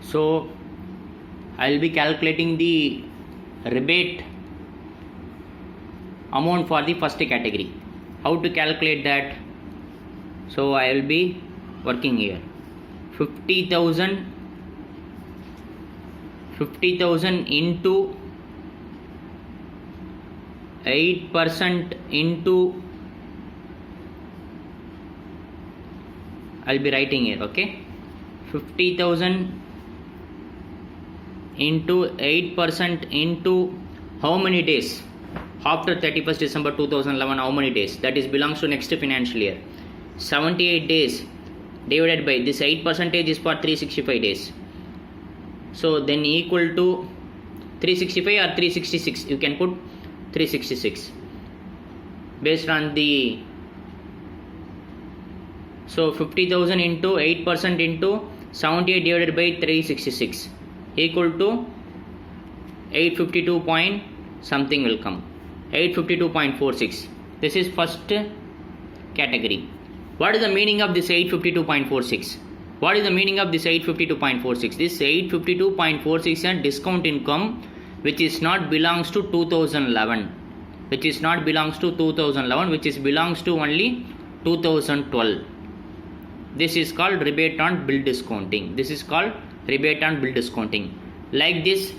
So I will be calculating the rebate amount for the first category. How to calculate that? So I will be working here 50,000 into 8% into, I'll be writing here, okay, 50,000 into 8% into how many days after 31st December 2011, how many days, that is belongs to next financial year. 78 days divided by this 8% is for 365 days, so then equal to 365 or 366, you can put 366 based on the, so 50,000 into 8% into 78 divided by 366 equal to 852 point something will come, 852.46. This is first category. What is the meaning of this 852.46? What is the meaning of this 852.46? This 852.46 is a discount income which is not belongs to 2011, which is not belongs to 2011, which is belongs to only 2012. This is called rebate on bill discounting. This is called rebate on bill discounting. Like this,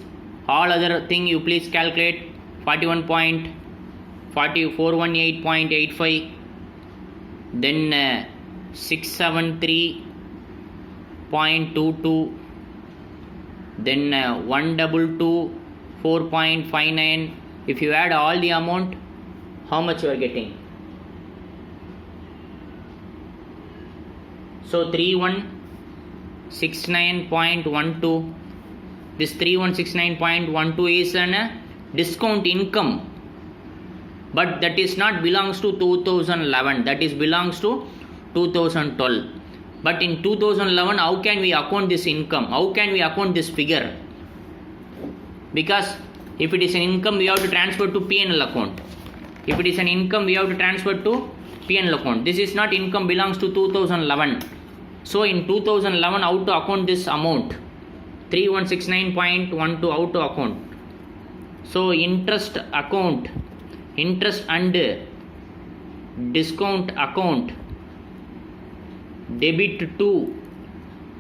all other thing you please calculate. 418.85, then 673.22, then 1224.59. If you add all the amount, how much you are getting? So 3169.12. This 3169.12 is an discount income, but that is not belongs to 2011, that is belongs to 2012. But in 2011, how can we account this income? How can we account this figure? Because if it is an income, we have to transfer to P&L account. If it is an income, we have to transfer to P&L account. This is not income, belongs to 2011. So in 2011, how to account this amount? 3169.12, how to account? So interest account, interest and discount account, debit to,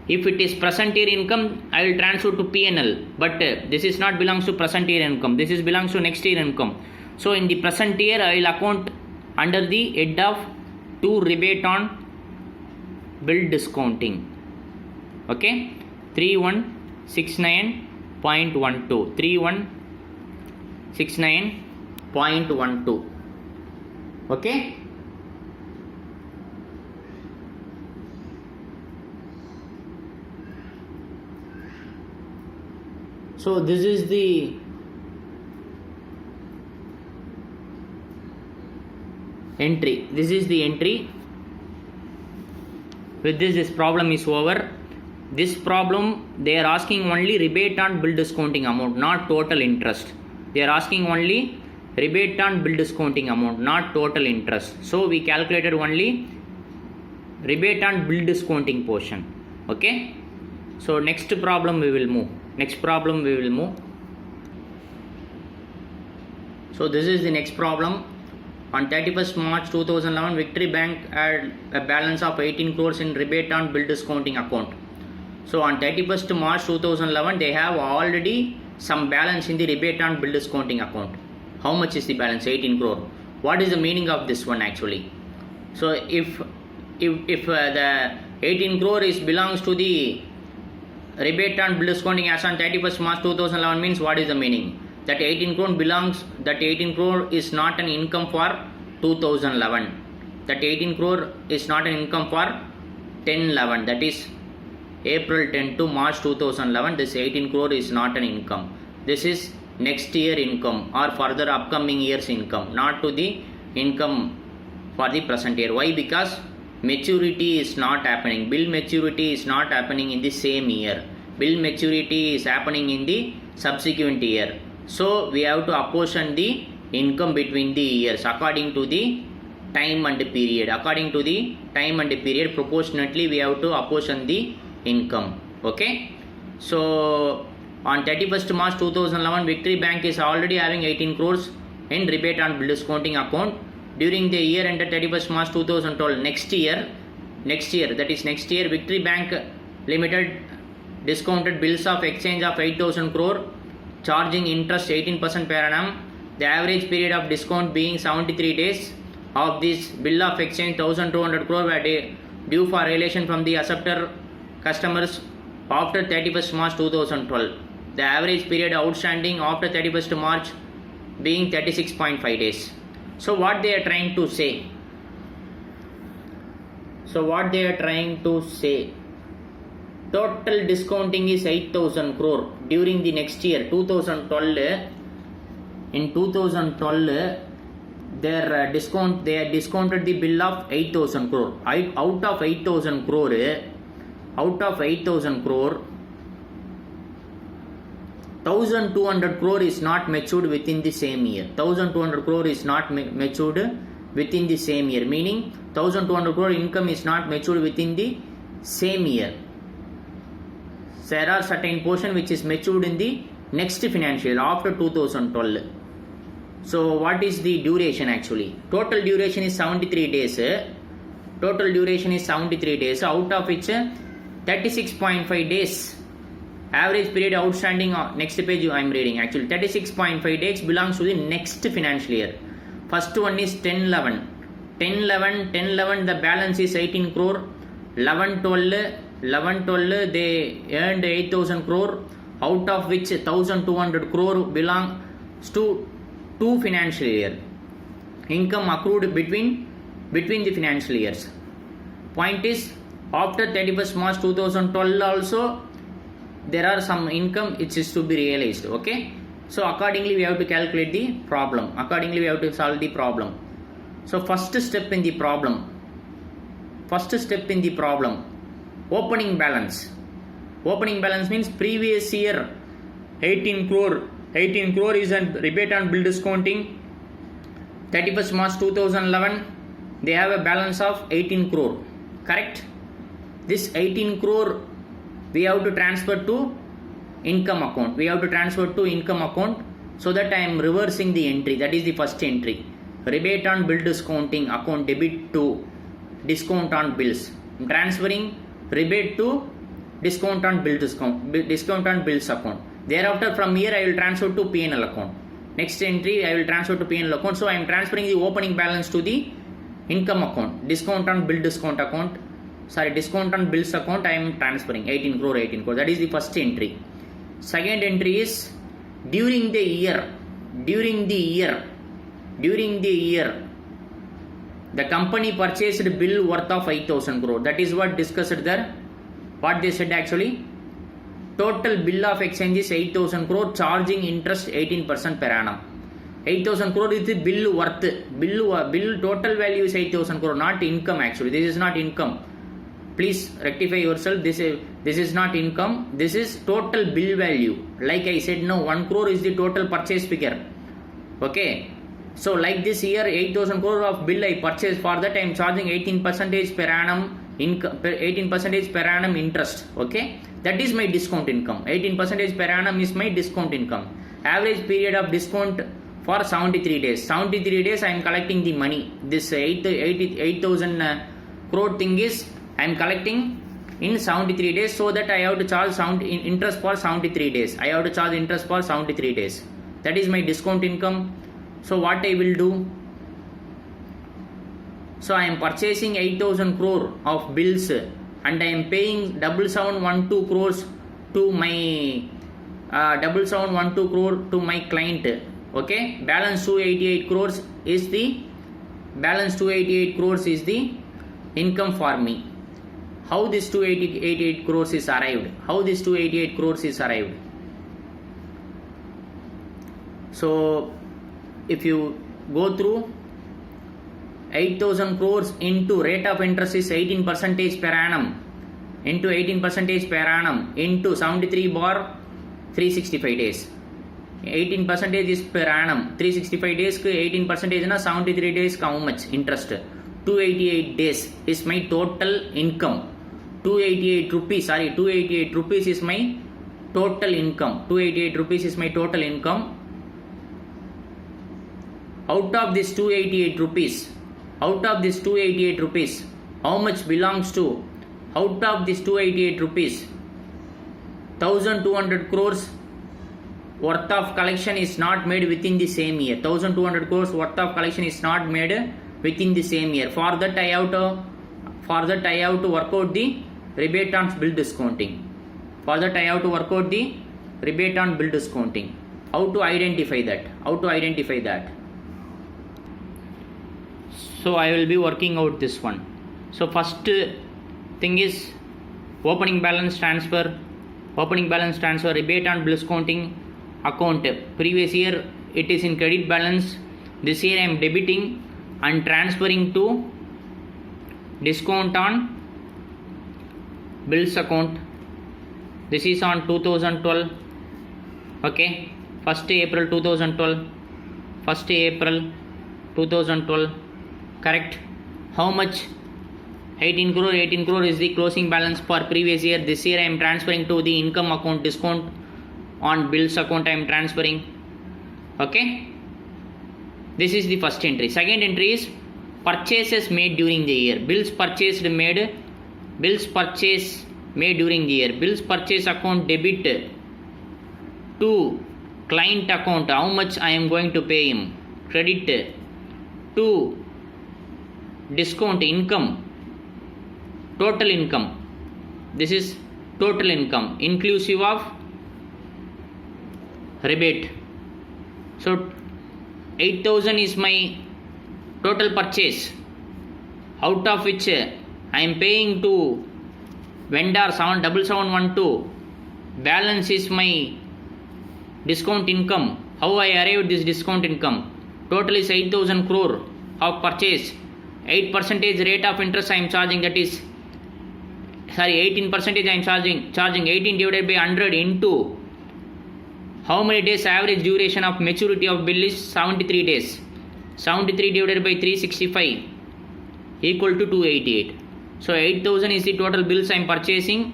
if it is present year income, I will transfer to P&L, but this is not belongs to present year income, this is belongs to next year income. So in the present year, I will account under the head of to rebate on bill discounting. Okay, 3169.12, 3169.12. Okay. So this is the entry. This is the entry. With this problem is over. This problem, they are asking only rebate on bill discounting amount, not total interest. They are asking only rebate on bill discounting amount, not total interest. So we calculated only rebate on bill discounting portion. Okay. So next problem we will move. Next problem we will move. So this is the next problem. On 31st March 2011, Victory Bank had a balance of 18 crores in rebate on bill discounting account. So on 31st March 2011, they have already some balance in the rebate on bill discounting account. How much is the balance? 18 crore. What is the meaning of this one actually? So if the 18 crore is belongs to the rebate on bill discounting as on 31st March 2011 means what is the meaning? That 18 crore belongs, that 18 crore is not an income for 2011. That 18 crore is not an income for 10-11. That is April 10 to March 2011. This 18 crore is not an income. This is next year income or further upcoming years income, not to the income for the present year. Why? Because maturity is not happening. Bill maturity is not happening in the same year. Bill maturity is happening in the subsequent year. So we have to apportion the income between the years according to the time and period. According to the time and period, proportionately we have to apportion the income. Okay. So on 31st March 2011, Victory Bank is already having 18 crores in rebate on bill discounting account. During the year ended 31st March 2012, next year, Victory Bank Limited discounted bills of exchange of 8,000 crore, charging interest 18% per annum. The average period of discount being 73 days. Of this bill of exchange, 1,200 crore were due for relation from the acceptor customers after 31st March 2012. The average period outstanding after 31st March being 36.5 days. So what they are trying to say? Total discounting is 8,000 crore during the next year 2012. In 2012, they discounted the bill of 8,000 crore. Out of 8,000 crore, 1,200 crore is not matured within the same year. 1,200 crore is not matured within the same year, meaning 1,200 crore income is not matured within the same year. There are certain portion which is matured in the next financial year after 2012. So what is the duration actually? Total duration is 73 days. Out of which 36.5 days. Average period outstanding, next page I am reading actually, 36.5 days belongs to the next financial year. First one is 10-11, the balance is 18 crore. 11-12 they earned 8,000 crore, out of which 1,200 crore belongs to 2 financial year. Income accrued between the financial years. Point is, after 31st March 2012 also there are some income which is to be realized. Okay, so accordingly we have to calculate the problem. Accordingly we have to solve the problem. So first step in the problem, opening balance. Opening balance means previous year 18 crore is a rebate on bill discounting. 31st March 2011 they have a balance of 18 crore. Correct? This 18 crore we have to transfer to income account. So that I am reversing the entry. That is the first entry. Rebate on bill discounting account debit to discount on bills. I am transferring rebate to discount on bills account. Thereafter from here I will transfer to P&L account. Next entry I will transfer to P&L account. So I am transferring the opening balance to the income account. Discount on bills account I am transferring 18 crore. That is the first entry. Second entry is during the year the company purchased bill worth of 5,000 crore. That is what discussed there. What they said actually, total bill of exchange is 8,000 crore, charging interest 18% per annum. 8,000 crore is the bill worth. Bill total value is 8,000 crore, not income actually. This is not income. Please rectify yourself. This is not income. This is total bill value. Like I said, no, 1 crore is the total purchase figure. Okay. So like this year 8,000 crore of bill I purchased, for that I am charging 18% per annum income, 18% per annum interest. Okay, that is my discount income. 18% per annum is my discount income. Average period of discount for 73 days. 73 days I am collecting the money. This 8,000 crore thing is I am collecting in 73 days, so that I have to charge interest for 73 days. That is my discount income. So what I will do? So I am purchasing 8,000 crore of bills and I am paying 7712 crores to my 7712 crore to my client. Okay, balance 288 crores is the income for me. How this 288 crores is arrived? So if you go through, 8,000 crores into rate of interest is 18% per annum into 18% per annum into 73 bar 365 days. 18% is per annum. 365 days 18% na 73 days how much interest? 288 days is my total income. 288 rupees is my total income. 288 rupees is my total income. Out of this 288 rupees, how much belongs to, out of this 288 rupees, 1200 crores worth of collection is not made within the same year. 1200 crores worth of collection is not made within the same year. For that I have to work out the rebate on bill discounting. How to identify that? So I will be working out this one. So first thing is opening balance transfer, rebate on bill discounting account. Previous year it is in credit balance. This year I am debiting and transferring to discount on bills account. This is on 2012. Okay, 1st April 2012. Correct. How much? 18 crore is the closing balance for previous year. This year I am transferring to the income account, discount on bills account I am transferring. Okay, this is the first entry. Second entry is purchases made during the year. Bills purchase made during the year. Bills purchase account debit to client account. How much I am going to pay him? Credit to discount income, total income. This is total income inclusive of rebate. So 8,000 is my total purchase, out of which I am paying to vendor 7712. Balance is my discount income. How I arrived this discount income? Total is 8,000 crore of purchase. 8% rate of interest I am charging, that is 18% I am charging 18 divided by 100 into how many days average duration of maturity of bill is 73 days. 73 divided by 365 equal to 288. So 8,000 is the total bills I am purchasing,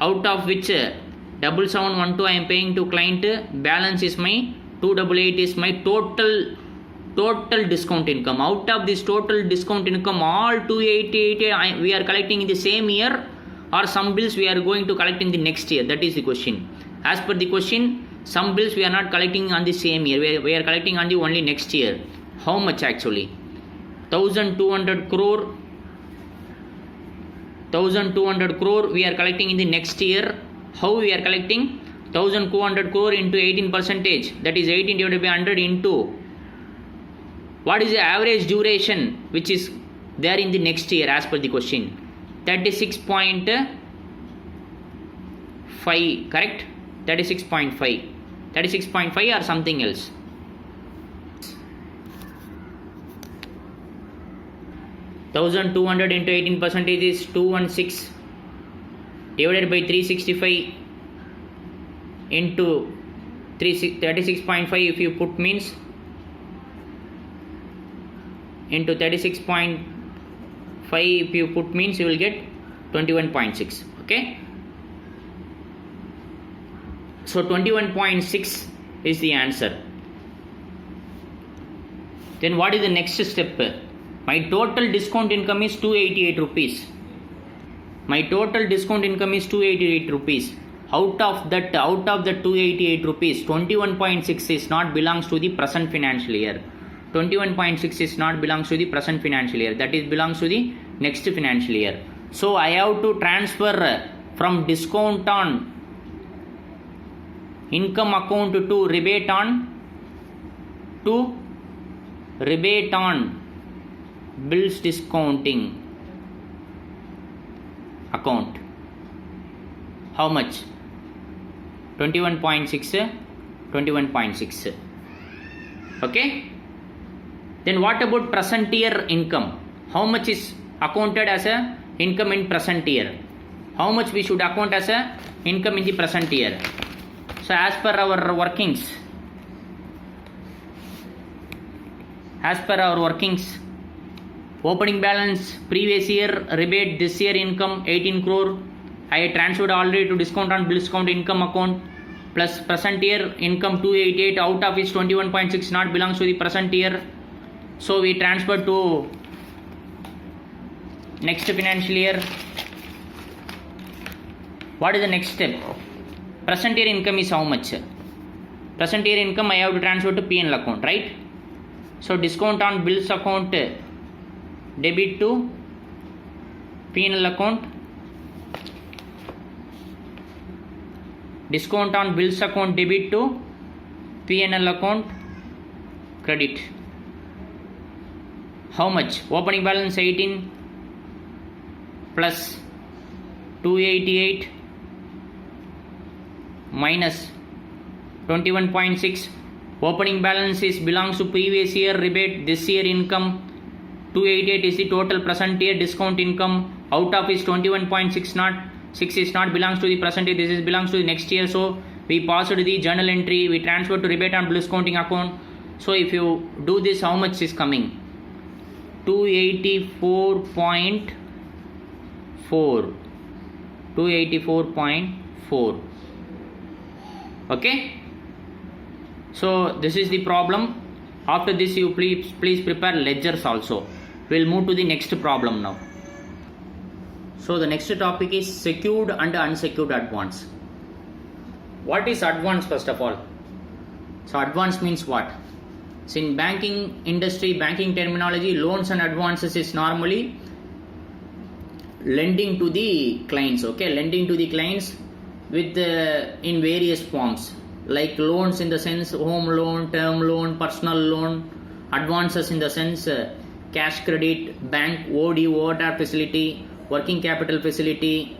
out of which 7712 I am paying to client. Balance is my 288 is my total discount income. Out of this total discount income, all 288 we are collecting in the same year, or some bills we are going to collect in the next year. That is the question. As per the question, some bills we are not collecting on the same year, we are collecting on the only next year. How much actually? 1200 crore we are collecting in the next year. How we are collecting? 1200 crore into 18%, that is 18 divided by 100 into what is the average duration which is there in the next year as per the question? 36.5, correct? 36.5 or something else. $1,200 into 18% is 216 divided by 365 into 36.5 if you put means into 36.5 if you put means you will get 21.6. Okay, so 21.6 is the answer. Then what is the next step? My total discount income is 288 rupees. Out of the 288 rupees, 21.6 is not belongs to the present financial year. 21.6 is not belongs to the present financial year. That is belongs to the next financial year. So I have to transfer from discount on income account to rebate on bills discounting account. How much? 21.6. Okay, then what about present year income? How much is accounted as a income in present year? How much we should account as a income in the present year? So as per our workings, opening balance previous year rebate, this year income 18 crore, I transferred already to discount on bills count income account, plus present year income 288, out of which 21.6 not belongs to the present year. So we transferred to next financial year. What is the next step? Present year income is how much? Present year income I have to transfer to P&L account, right? So discount on bills account debit to P&L account. Discount on bills account debit to P&L account credit. How much? Opening balance 18 plus 288 minus 21.6. Opening balance is belongs to previous year rebate, this year income. 288 is the total present year discount income. Out of is 21.6 not 6 is not belongs to the present year, this is belongs to the next year. So we passed the journal entry, we transferred to rebate on discounting account. So if you do this, how much is coming? 284.4. 284.4. Okay. So this is the problem. After this, you please prepare ledgers also. We'll move to the next problem now. So the next topic is secured and unsecured advance. What is advance first of all? So advance means what? So in banking industry, banking terminology, loans and advances is normally lending to the clients. Okay, lending to the clients with in various forms, like loans in the sense home loan, term loan, personal loan. Advances in the sense cash credit, bank OD overdraft facility, working capital facility,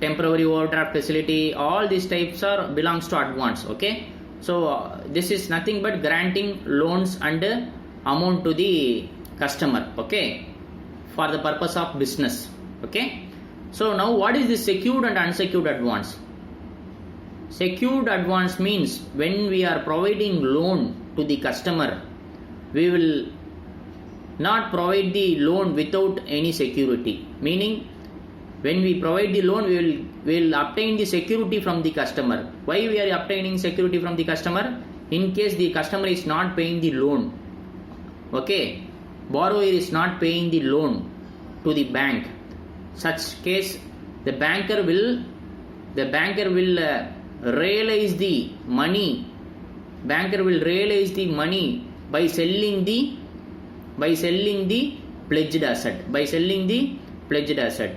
temporary overdraft facility. All these types are belongs to advance. Okay, so this is nothing but granting loans and amount to the customer. Okay, for the purpose of business. Okay, so now what is the secured and unsecured advance? Secured advance means when we are providing loan to the customer, we will not provide the loan without any security. Meaning, when we provide the loan, we will obtain the security from the customer. Why we are obtaining security from the customer? In case the customer is not paying the loan. Okay, borrower is not paying the loan to the bank. Such case, the banker will realize the money. Banker will realize the money by selling the pledged asset. By selling the pledged asset.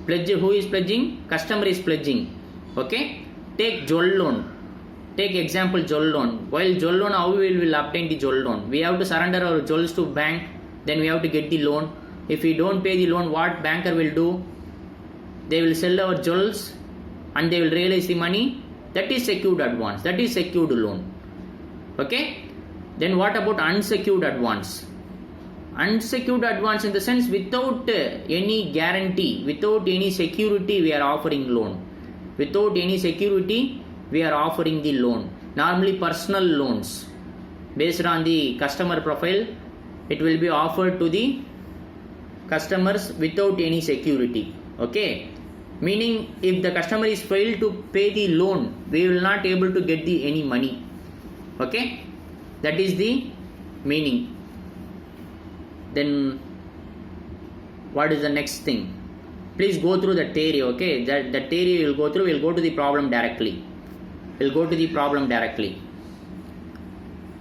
Pledge, who is pledging? Customer is pledging. Okay. Take jewel loan. Take example jewel loan. While jewel loan, how we will obtain the jewel loan? We have to surrender our jewels to bank. Then we have to get the loan. If we don't pay the loan, what banker will do? They will sell our jewels and they will realize the money. That is secured advance. That is secured loan. Okay. Then what about unsecured advance? Unsecured advance in the sense without any guarantee, without any security we are offering loan. Without any security we are offering the loan. Normally personal loans. Based on the customer profile, it will be offered to the customers without any security. Okay. Meaning if the customer is failed to pay the loan, we will not able to get the any money. Okay. That is the meaning. Then what is the next thing? Please go through the theory. Okay, that theory we will go through. We will go to the problem directly. We will go to the problem directly.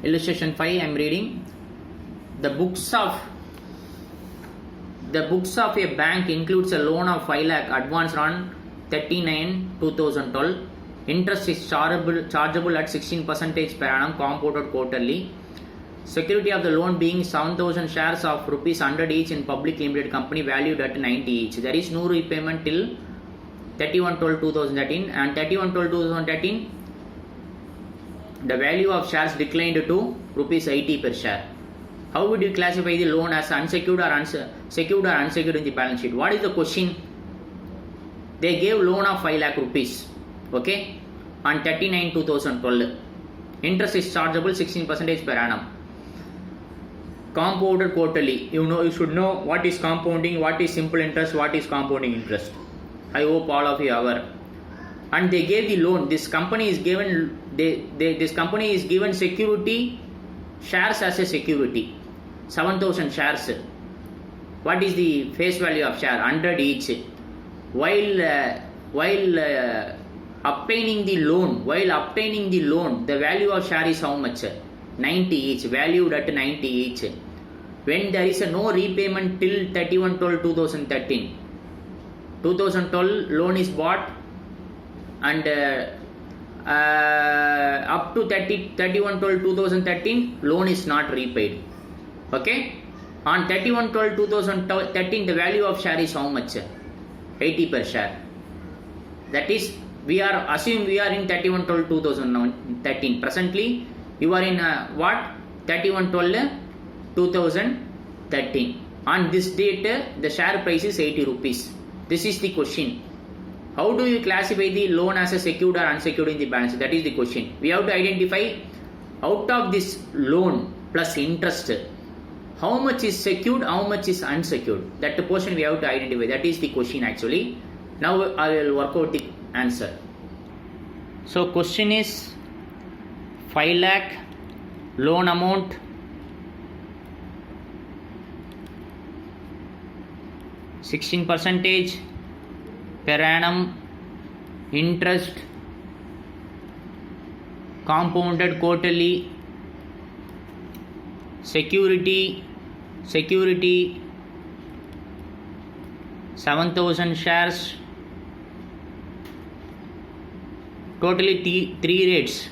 Illustration 5 I am reading. The books of a bank includes a loan of 5 lakh advanced on 39/2012. Interest is chargeable at 16% per annum, compounded quarterly. Security of the loan being 7,000 shares of rupees 100 each in public limited company valued at 90 each. There is no repayment till 31/12/2013, and 31/12/2013 the value of shares declined to rupees 80 per share. How would you classify the loan as unsecured or secured or unsecured in the balance sheet? What is the question? They gave loan of 5 lakh rupees. Okay, on 39/2012. Interest is chargeable 16% per annum. Compounded quarterly. You should know what is compounding, what is simple interest, what is compounding interest. I hope all of you are aware. And they gave the loan. This company is given this company is given security shares as a security. 7,000 shares. What is the face value of share? 100 each. While obtaining the loan, the value of share is how much? 90 each. Valued at 90 each. When there is no repayment till 31/12/2013. 2012 loan is bought, and up to 31/12/2013 loan is not repaid. Okay, on 31/12/2013 the value of share is how much? 80 per share. That is, we are assume we are in 31/12/2013. Presently you are in what? 31/12/2013. On this date the share price is 80 rupees. This is the question. How do you classify the loan as a secured or unsecured in the balance sheet? That is the question. We have to identify out of this loan plus interest, how much is secured, how much is unsecured. That portion we have to identify. That is the question actually. Now I will work out the answer. So question is 5 lakh loan amount, 16% per annum interest compounded quarterly, security 7,000 shares, totally 3 rates: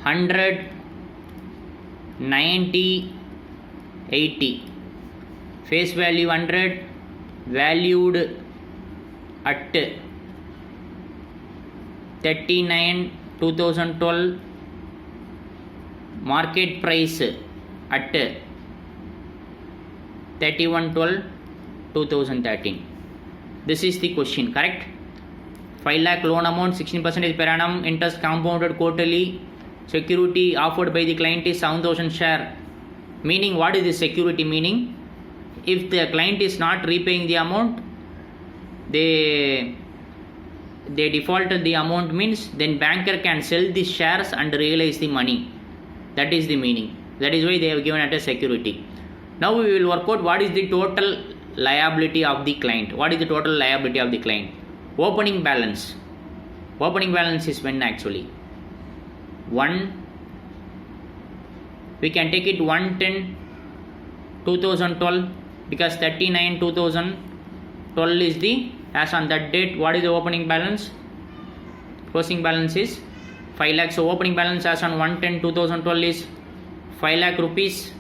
100, 90, 80. Face value 100, valued at 39/2012, market price at 31/12/2013. This is the question, correct? 5 lakh loan amount, 16% per annum interest compounded quarterly, security offered by the client is 7,000 share. Meaning, what is the security meaning? If the client is not repaying the amount, they defaulted the amount, means then banker can sell the shares and realize the money. That is the meaning. That is why they have given it as security. Now we will work out what is the total liability of the client. What is the total liability of the client? Opening balance. Opening balance is when actually? 1. We can take it 1/10/2012 because 39/2012 is the, as on that date. What is the opening balance? Closing balance is 5 lakh. So opening balance as on 1/10/2012 is 5 lakh rupees.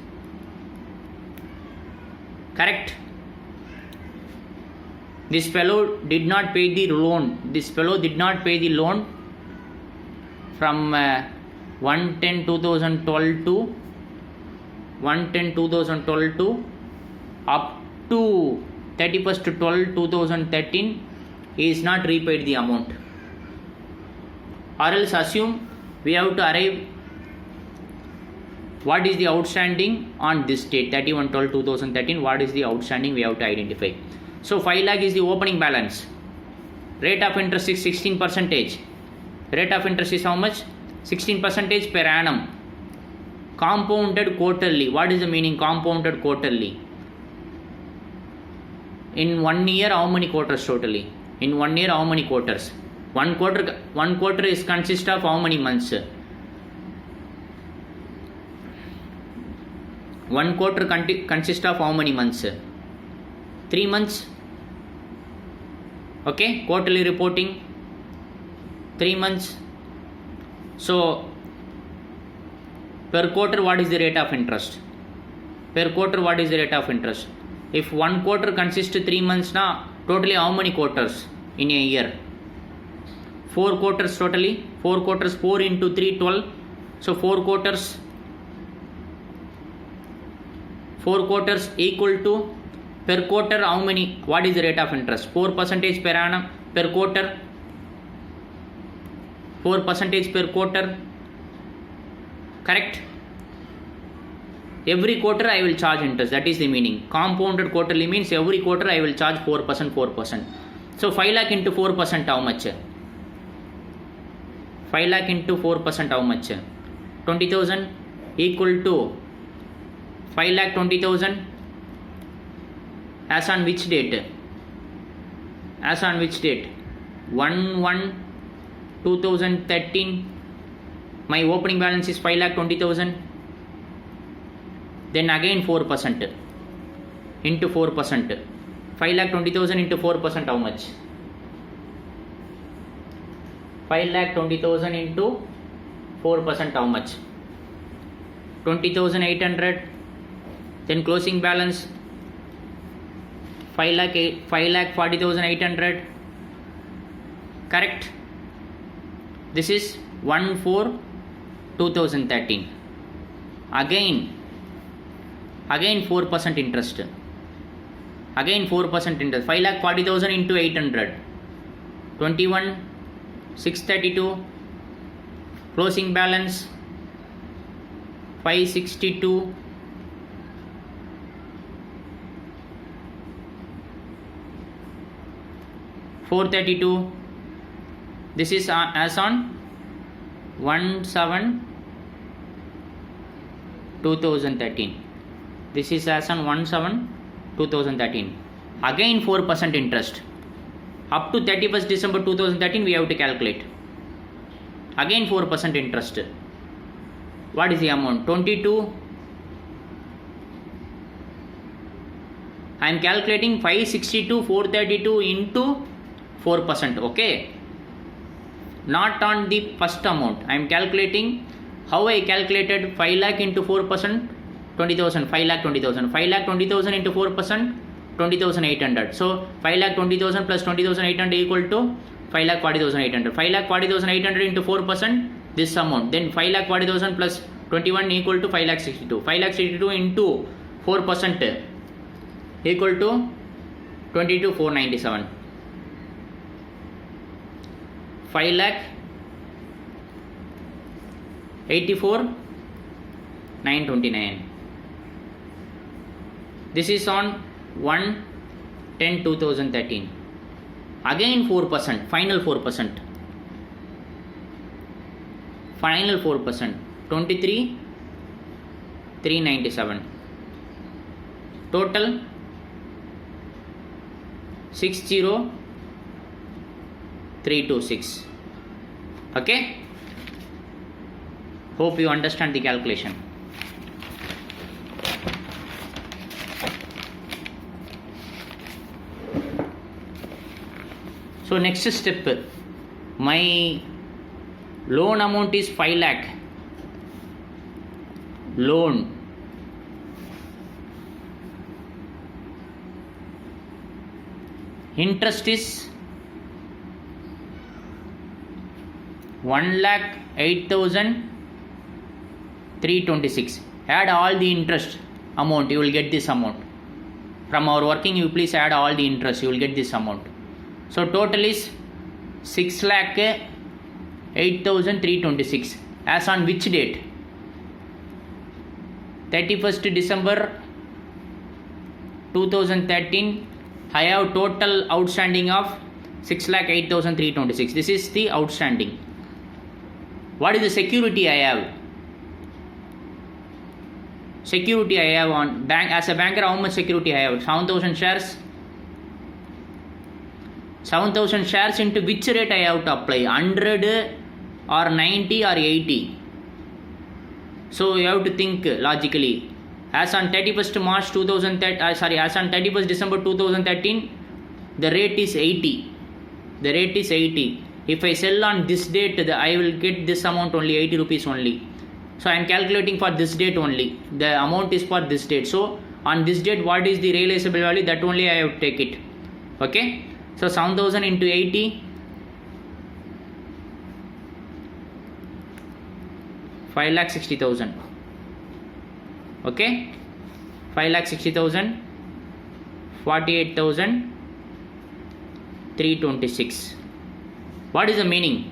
Correct? This fellow did not pay the loan. This fellow did not pay the loan from 1/10/2012 to 1/10/2012 to up to 31/12/2013. He is not repaid the amount. Or else assume we have to arrive what is the outstanding on this date 31/12/2013. What is the outstanding we have to identify. So 5 lakh is the opening balance. Rate of interest is 16%. Rate of interest is how much? 16% per annum. Compounded quarterly. What is the meaning compounded quarterly? In 1 year, how many quarters totally? In 1 year, how many quarters? One quarter is consist of how many months? One quarter consists of how many months? 3 months. Okay, quarterly reporting 3 months. So per quarter, what is the rate of interest? Per quarter, what is the rate of interest? If one quarter consists of 3 months, now totally how many quarters in a year? 4 quarters totally. 4 quarters, 4 into 3, 12. So 4 quarters. 4 quarters equal to, per quarter how many? What is the rate of interest? 4% per annum per quarter. 4% per quarter. Correct? Every quarter I will charge interest. That is the meaning. Compounded quarterly means every quarter I will charge 4%. So 5 lakh into 4% how much? 5 lakh into 4% how much? 20,000 equal to 5 lakh 20,000 as on which date? As on which date? 1/1/2013. My opening balance is 5 lakh 20,000. Then again 4% into 4%. 5 lakh 20,000 into 4% how much? 5 lakh 20,000 into 4% how much? 20,800. Then closing balance 5 lakh 40,800. Correct? This is 1/4/2013. Again 4% interest. Again 4% interest. 5 lakh 40,000 into 800. 21,632. Closing balance 562. $432. This is as on 1/7/2013. This is as on 1/7/2013. Again 4% interest. Up to 31st December 2013 we have to calculate. Again 4% interest. What is the amount? 22. I am calculating 562 432 into 4%. Okay. Not on the first amount. I am calculating how I calculated 5 lakh into 4%. 20,000, 5 lakh 20,000. 5 lakh 20,000 into 4%, 20,800. So 5 lakh 20,000 plus 20,800 equal to 5 lakh 40,800. 5 lakh 40,800 into 4%, this amount. Then 5 lakh 40,000 plus 21 equal to 5 lakh 62. 5 lakh 62 into 4% equal to 22,497. 5 lakh 84,929. This is on 1/10/2013. Again 4%, final 4%. Final 4%, 23,397. Total 60,326. Okay? Hope you understand the calculation. So next step, my loan amount is 5 lakh. Loan. Interest is 1,08,326. Add all the interest amount, you will get this amount. From our working, you please add all the interest, you will get this amount. So total is 6,08,326. As on which date? 31st December 2013. I have total outstanding of 6,08,326. This is the outstanding. What is the security I have? Security I have on bank. As a banker, how much security I have? 7,000 shares. 7,000 shares into which rate I have to apply? 100 or 90 or 80? So you have to think logically. As on 31st March 2013, as on 31st December 2013, the rate is 80. The rate is 80. If I sell on this date, I will get this amount only, 80 rupees only. So I am calculating for this date only. The amount is for this date. So on this date, what is the realizable value? That only I have to take it. Okay. So 7,000 into 80, 5,60,000. Okay, 5,60,000, 48,326. What is the meaning?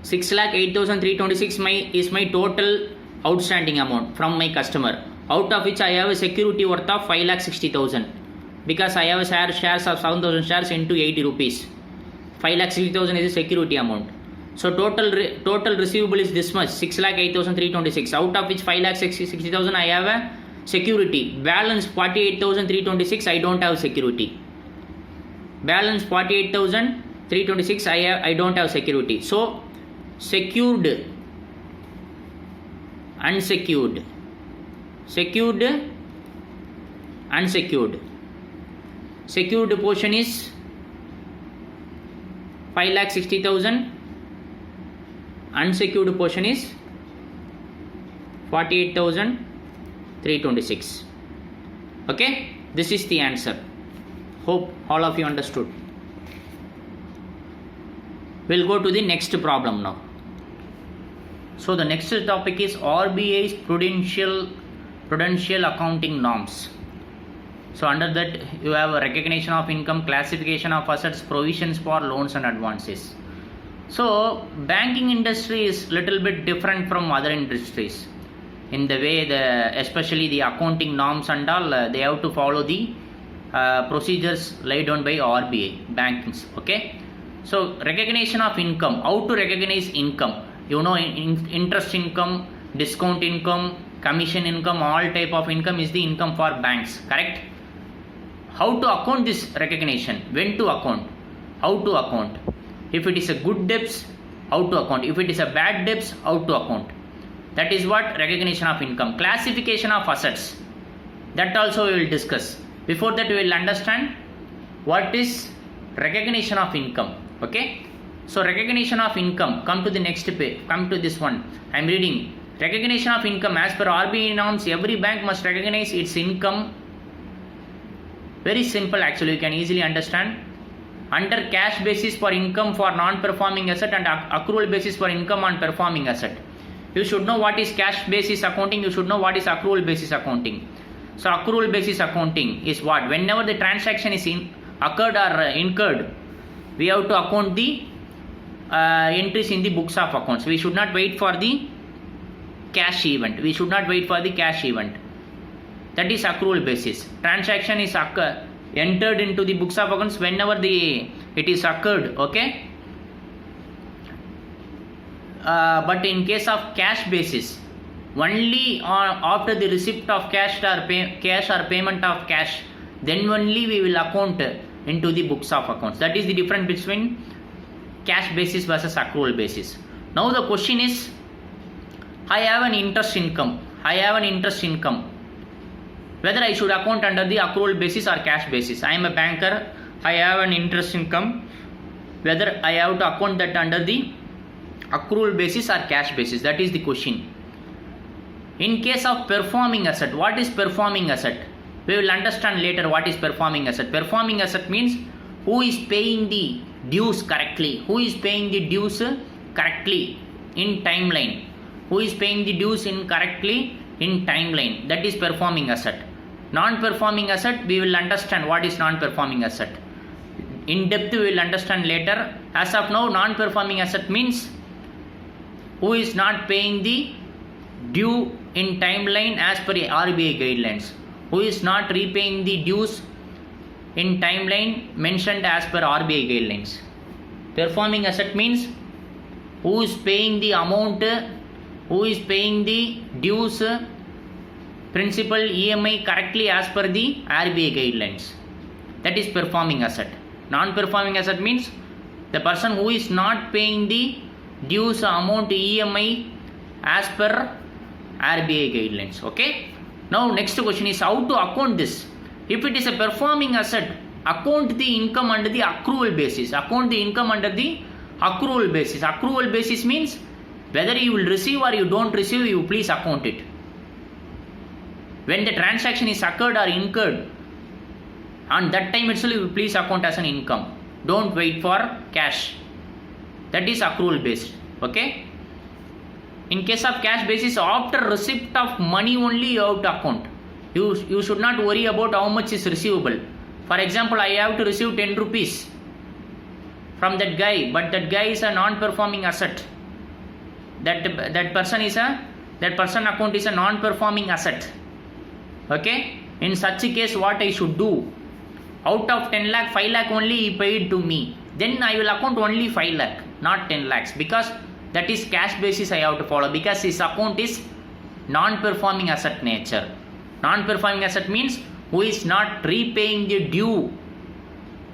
6,08,326 is my total outstanding amount from my customer, out of which I have a security worth of 5,60,000. because I have shares of 7,000 shares into 80 rupees. 5,60,000 is a security amount. So total receivable is this much, 6,08,326. Out of which 5,60,000 I have a security. Balance 48,326 I don't have security. Balance 48,326 I don't have security. So secured, unsecured, secured, unsecured. Secured portion is 5,60,000. Unsecured portion is 48,326. Okay, this is the answer. Hope all of you understood. We'll go to the next problem now. So the next topic is RBI's prudential accounting norms. So under that you have a recognition of income, classification of assets, provisions for loans and advances. So banking industry is little bit different from other industries in the way especially the accounting norms and all, they have to follow the procedures laid down by RBI bankings. Okay, so recognition of income, how to recognize income, you know, interest income, discount income, commission income, all type of income is the income for banks, correct? How to account this recognition, when to account, how to account, if it is a good debts, how to account, if it is a bad debts, how to account. That is what recognition of income. Classification of assets, that also we will discuss. Before that we will understand what is recognition of income. Okay, so recognition of income, come to the next page, come to this one. I am reading. Recognition of income, as per RBI norms, every bank must recognize its income. Very simple actually, you can easily understand. Under cash basis for income for non-performing asset and accrual basis for income on performing asset. You should know what is cash basis accounting, you should know what is accrual basis accounting. So accrual basis accounting is what? Whenever the transaction is occurred or incurred, we have to account the entries in the books of accounts. We should not wait for the cash event. We should not wait for the cash event. That is accrual basis. Transaction is entered into the books of accounts whenever it is occurred. Okay. But in case of cash basis, only after the receipt of cash or payment of cash, then only we will account into the books of accounts. That is the difference between cash basis versus accrual basis. Now the question is, I have an interest income. Whether I should account under the accrual basis or cash basis. I am a banker, I have an interest income, whether I have to account that under the accrual basis or cash basis, that is the question. In case of performing asset, what is performing asset? We will understand later what is performing asset. Performing asset means who is paying the dues correctly, who is paying the dues correctly in timeline, who is paying the dues correctly in timeline, that is performing asset. Non-performing asset, we will understand what is non-performing asset. In depth we will understand later. As of now, non-performing asset means who is not paying the due in timeline as per RBI guidelines, who is not repaying the dues in timeline mentioned as per RBI guidelines. Performing asset means who is paying the amount, who is paying the dues, principal, EMI correctly as per the RBI guidelines. That is performing asset. Non-performing asset means the person who is not paying the dues amount, EMI as per RBI guidelines. Okay. Now next question is how to account this. If it is a performing asset, account the income under the accrual basis. Account the income under the accrual basis. Accrual basis means whether you will receive or you don't receive, you please account it. When the transaction is occurred or incurred, on that time itself you please account as an income. Don't wait for cash. That is accrual based. Okay. In case of cash basis, after receipt of money only you have to account. You should not worry about how much is receivable. For example, I have to receive 10 rupees from that guy, but that guy is a non-performing asset. That person account is a non-performing asset. Okay. In such a case, what I should do? Out of 10 lakh, 5 lakh only he paid to me. Then I will account only 5 lakh, not 10 lakhs, because that is cash basis I have to follow, because his account is non-performing asset nature. Non-performing asset means who is not repaying the due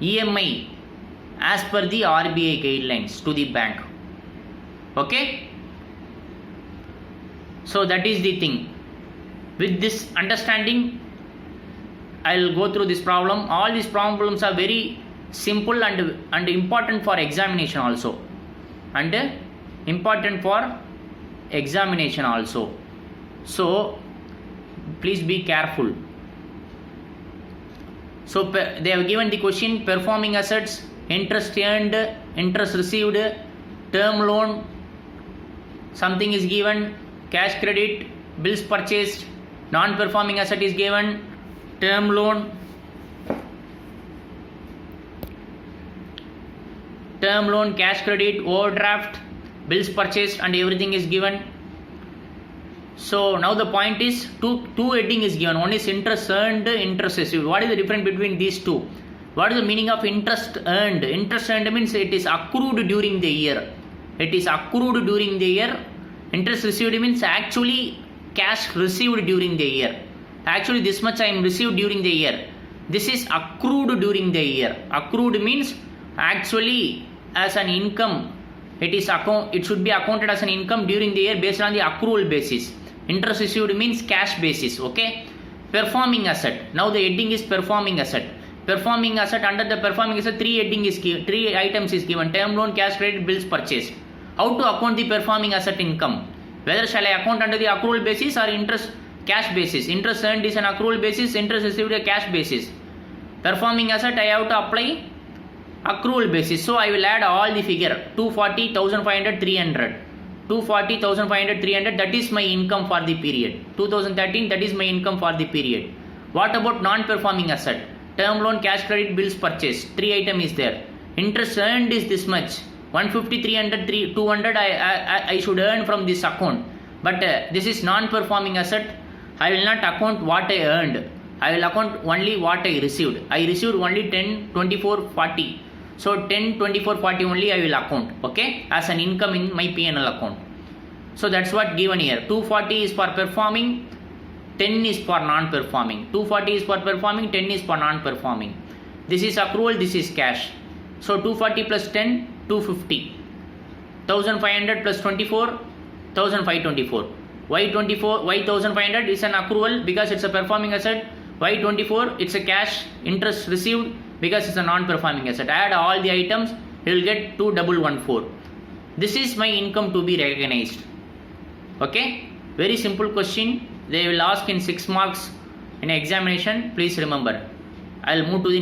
EMI as per the RBI guidelines to the bank. Okay? So that is the thing. With this understanding, I will go through this problem. All these problems are very simple and important for examination also. And important for examination also. So please be careful. So they have given the question: performing assets, interest earned, interest received, term loan, something is given, cash credit, bills purchased, non-performing asset is given, term loan, cash credit, overdraft, bills purchased, and everything is given. So now the point is two heading is given. One is interest earned, interest received. What is the difference between these two? What is the meaning of interest earned? Interest earned means it is accrued during the year. It is accrued during the year. Interest received means actually cash received during the year. Actually this much I am received during the year. This is accrued during the year. Accrued means actually as an income. It should be accounted as an income during the year based on the accrual basis. Interest received means cash basis. Okay. Performing asset. Now the heading is performing asset. Performing asset, under the performing asset, three items is given: term loan, cash credit, bills purchased. How to account the performing asset income? Whether shall I account under the accrual basis or interest cash basis? Interest earned is an accrual basis, interest received a cash basis. Performing asset I have to apply accrual basis. So I will add all the figure: 240, 1500, 300. 240, 1500, 300, that is my income for the period. 2013, that is my income for the period. What about non-performing asset? Term loan, cash credit, bills purchased. Three item is there. Interest earned is this much. 150, 300, 200 I should earn from this account. But this is non-performing asset. I will not account what I earned. I will account only what I received. I received only 10, 24, 40. So 10, 24, 40 only I will account. Okay, as an income in my P&L account. So that's what given here. 240 is for performing, 10 is for non-performing. 240 is for performing, 10 is for non-performing. This is accrual, this is cash. So 240 plus 10, 250. 1500 plus 24, 1524. Why 1500 is an accrual? Because it's a performing asset. Why 24? It's a cash interest received because it's a non-performing asset. Add all the items, you will get 2114. This is my income to be recognized. Okay, very simple question. They will ask in 6 marks in examination. Please remember. I will move to the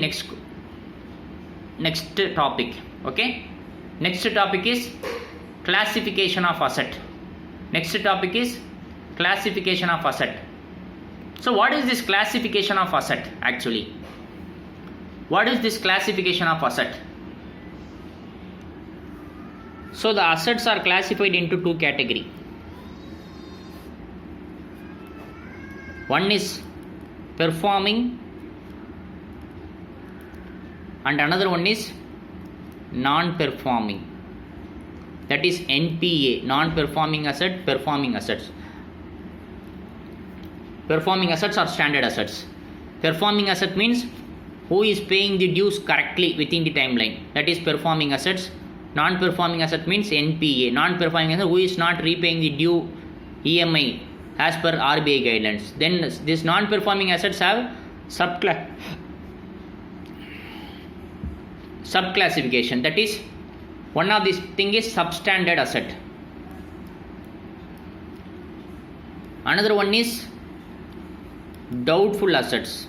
next topic. Okay, next topic is classification of asset. Next topic is classification of asset. So what is this classification of asset actually? What is this classification of asset? So the assets are classified into two categories. One is performing and another one is non-performing. That is NPA, non-performing asset, performing assets. Performing assets are standard assets. Performing asset means who is paying the dues correctly within the timeline. That is performing assets. Non-performing asset means NPA, non-performing asset who is not repaying the due EMI as per RBI guidelines. Then these non-performing assets have subclassification. That is, one of these thing is substandard asset. Another one is doubtful assets.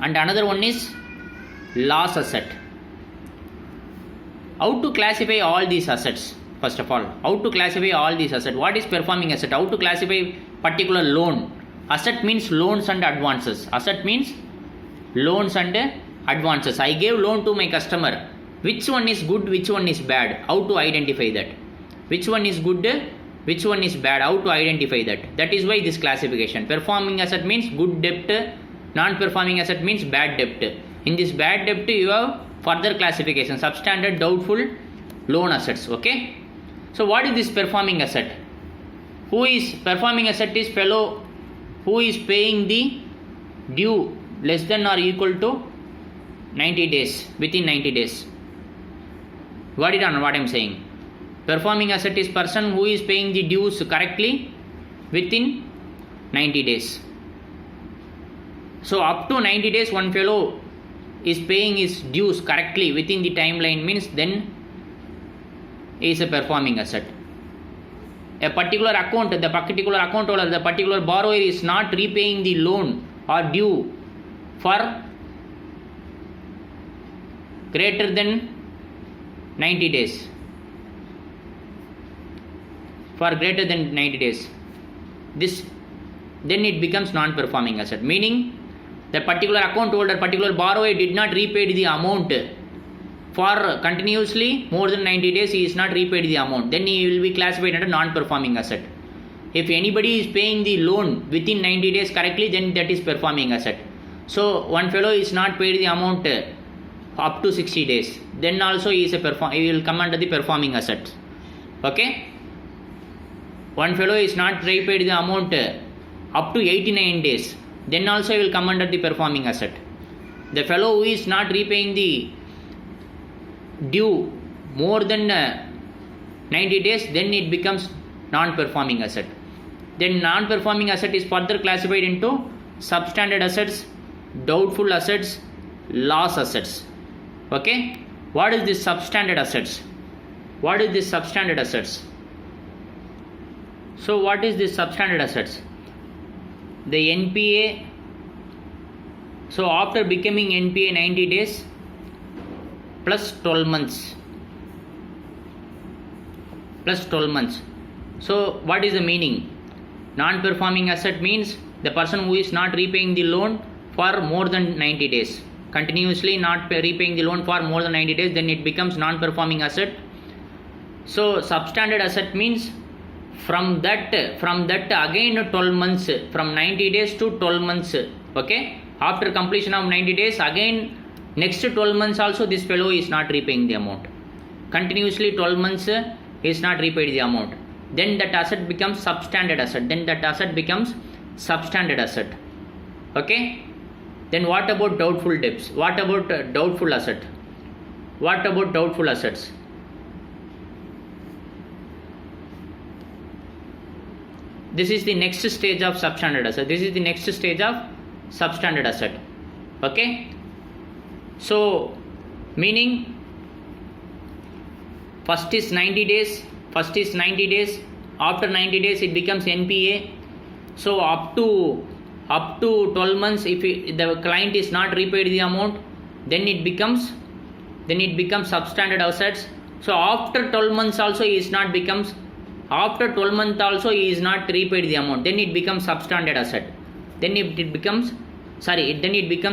And another one is loss asset. How to classify all these assets? First of all, how to classify all these assets? What is performing asset? How to classify particular loan? Asset means loans and advances. Asset means loans and advances. I gave loan to my customer. Which one is good? Which one is bad? How to identify that? Which one is good? which one is bad, how to identify that. That is why this classification. Performing asset means good debt, non-performing asset means bad debt. In this bad debt you have further classification, substandard, doubtful, loan assets. Okay, so what is this performing asset? Who is performing asset? Is fellow who is paying the due less than or equal to 90 days, within 90 days. Got it on what I am saying? Performing asset is person who is paying the dues correctly within 90 days. So up to 90 days one fellow is paying his dues correctly within the timeline, means then is a performing asset. A particular account, the particular account holder, the particular borrower is not repaying the loan or due for greater than 90 days. For greater than 90 days, this then it becomes non-performing asset, meaning the particular account holder, particular borrower did not repay the amount for continuously more than 90 days, he is not repaid the amount, then he will be classified under non-performing asset. If anybody is paying the loan within 90 days correctly, then that is performing asset. So one fellow is not paid the amount up to 60 days, then also he is he will come under the performing asset. Okay, one fellow is not repaid the amount up to 89 days, then also he will come under the performing asset. The fellow who is not repaying the due more than 90 days, then it becomes non-performing asset. Then non-performing asset is further classified into substandard assets, doubtful assets, loss assets. Okay, what is this substandard assets? What is this substandard assets? So what is this substandard assets? The NPA, so after becoming NPA 90 days plus 12 months, plus 12 months. So what is the meaning? Non-performing asset means the person who is not repaying the loan for more than 90 days, continuously not repaying the loan for more than 90 days, then it becomes non-performing asset. So substandard asset means from that again 12 months, from 90 days to 12 months. Okay, after completion of 90 days, again next 12 months also this fellow is not repaying the amount, continuously 12 months is not repaid the amount, then that asset becomes substandard asset, then that asset becomes substandard asset. Okay, then what about doubtful debts? What about doubtful asset? What about doubtful assets? This is the next stage of substandard asset. This is the next stage of substandard asset. Okay, so meaning first is 90 days, after 90 days it becomes NPA. So up to 12 months, if the client is not repaid the amount, then it becomes substandard assets. So after 12 months also he is not becomes, after 12 months also he is not repaid the amount, then it becomes substandard asset. Then it becomes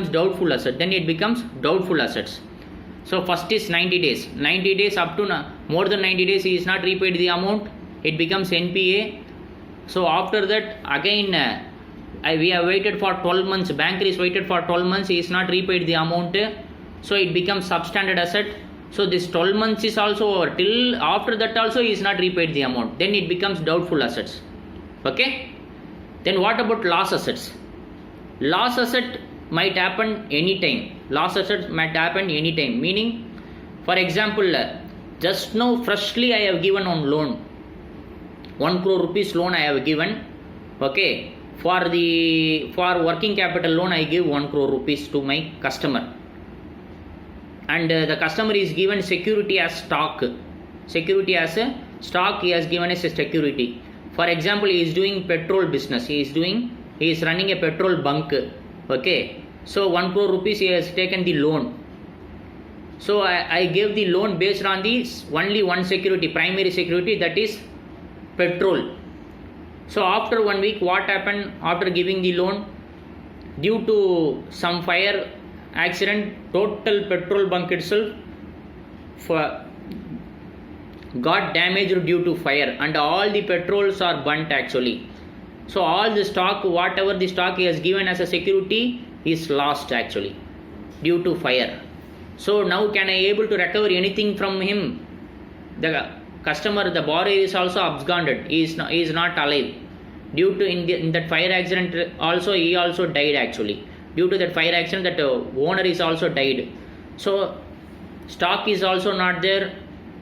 doubtful asset, then it becomes doubtful assets. So first is 90 days up to more than 90 days he is not repaid the amount, it becomes NPA. So after that again we have waited for 12 months, banker is waited for 12 months, he is not repaid the amount, so it becomes substandard asset. So this 12 months is also over, till after that also he is not repaid the amount, then it becomes doubtful assets. Okay, then what about loss assets? Loss asset might happen anytime. Loss assets might happen anytime, meaning for example just now freshly I have given on loan 1 crore rupees loan I have given. Okay, for working capital loan I give 1 crore rupees to my customer, and the customer is given security as stock. Security as a stock he has given as a security. For example, he is doing petrol business, he is running a petrol bunk. Okay, so 1 crore rupees he has taken the loan. So I gave the loan based on the only one security, primary security, that is petrol. So after 1 week, what happened after giving the loan? Due to some fire accident, total petrol bunk itself got damaged due to fire and all the petrols are burnt actually. So all the stock, whatever the stock he has given as a security is lost actually due to fire. So now can I able to recover anything from him? The customer, the borrower is also absconded. He is not alive. Due to in that fire accident also he also died actually. Due to that fire accident that owner is also died. So stock is also not there.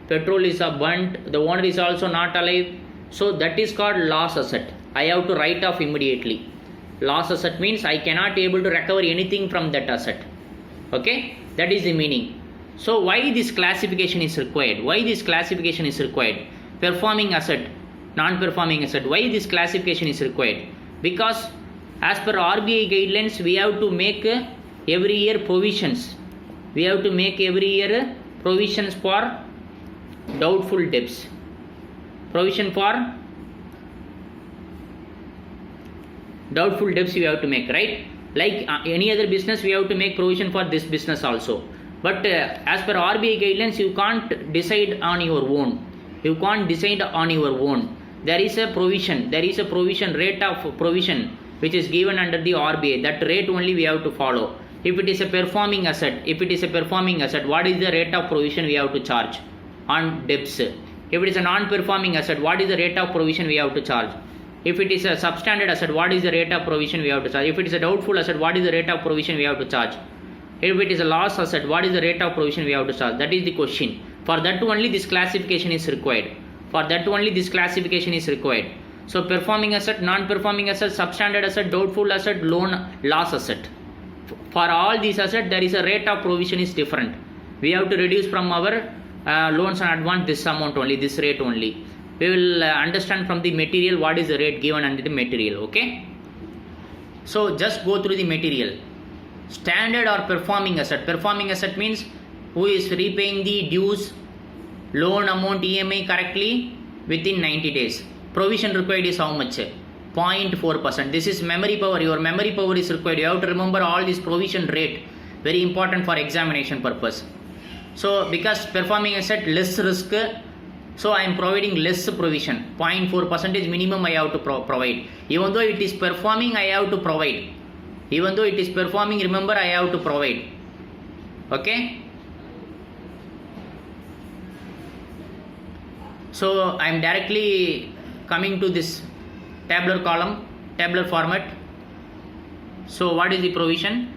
Petrol is burnt. The owner is also not alive. So that is called loss asset. I have to write off immediately. Loss asset means I cannot able to recover anything from that asset. Okay, that is the meaning. So why this classification is required? Why this classification is required? Performing asset, non-performing asset. Why this classification is required? Because as per RBI guidelines, we have to make every year provisions. We have to make every year provisions for doubtful debts. Provision for doubtful debts you have to make, right? Like any other business, we have to make provision for this business also. But as per RBI guidelines, you can't decide on your own. You can't decide on your own. There is a provision. There is a provision, rate of provision, which is given under the RBI. That rate only we have to follow. If it is a performing asset, what is the rate of provision we have to charge on debts? If it is a non-performing asset, what is the rate of provision we have to charge? If it is a substandard asset, what is the rate of provision we have to charge? If it is a doubtful asset, what is the rate of provision we have to charge? If it is a loss asset, what is the rate of provision we have to charge? That is the question. For that only this classification is required. So performing asset, non-performing asset, substandard asset, doubtful asset, loan, loss asset. For all these assets, there is a rate of provision is different. We have to reduce from our loans and advance this amount only, this rate only. We will understand from the material what is the rate given under the material. Okay. So just go through the material. Standard or performing asset. Performing asset means who is repaying the dues, loan amount, EMI correctly within 90 days. Provision required is how much? 0.4%. This is memory power. Your memory power is required. You have to remember all this provision rate. Very important for examination purpose. So because performing asset less risk, so I am providing less provision. 0.4% minimum I have to provide. Even though it is performing, I have to provide. Even though it is performing, remember I have to provide. Okay. So I am directly coming to this tabular column, tabular format. So what is the provision?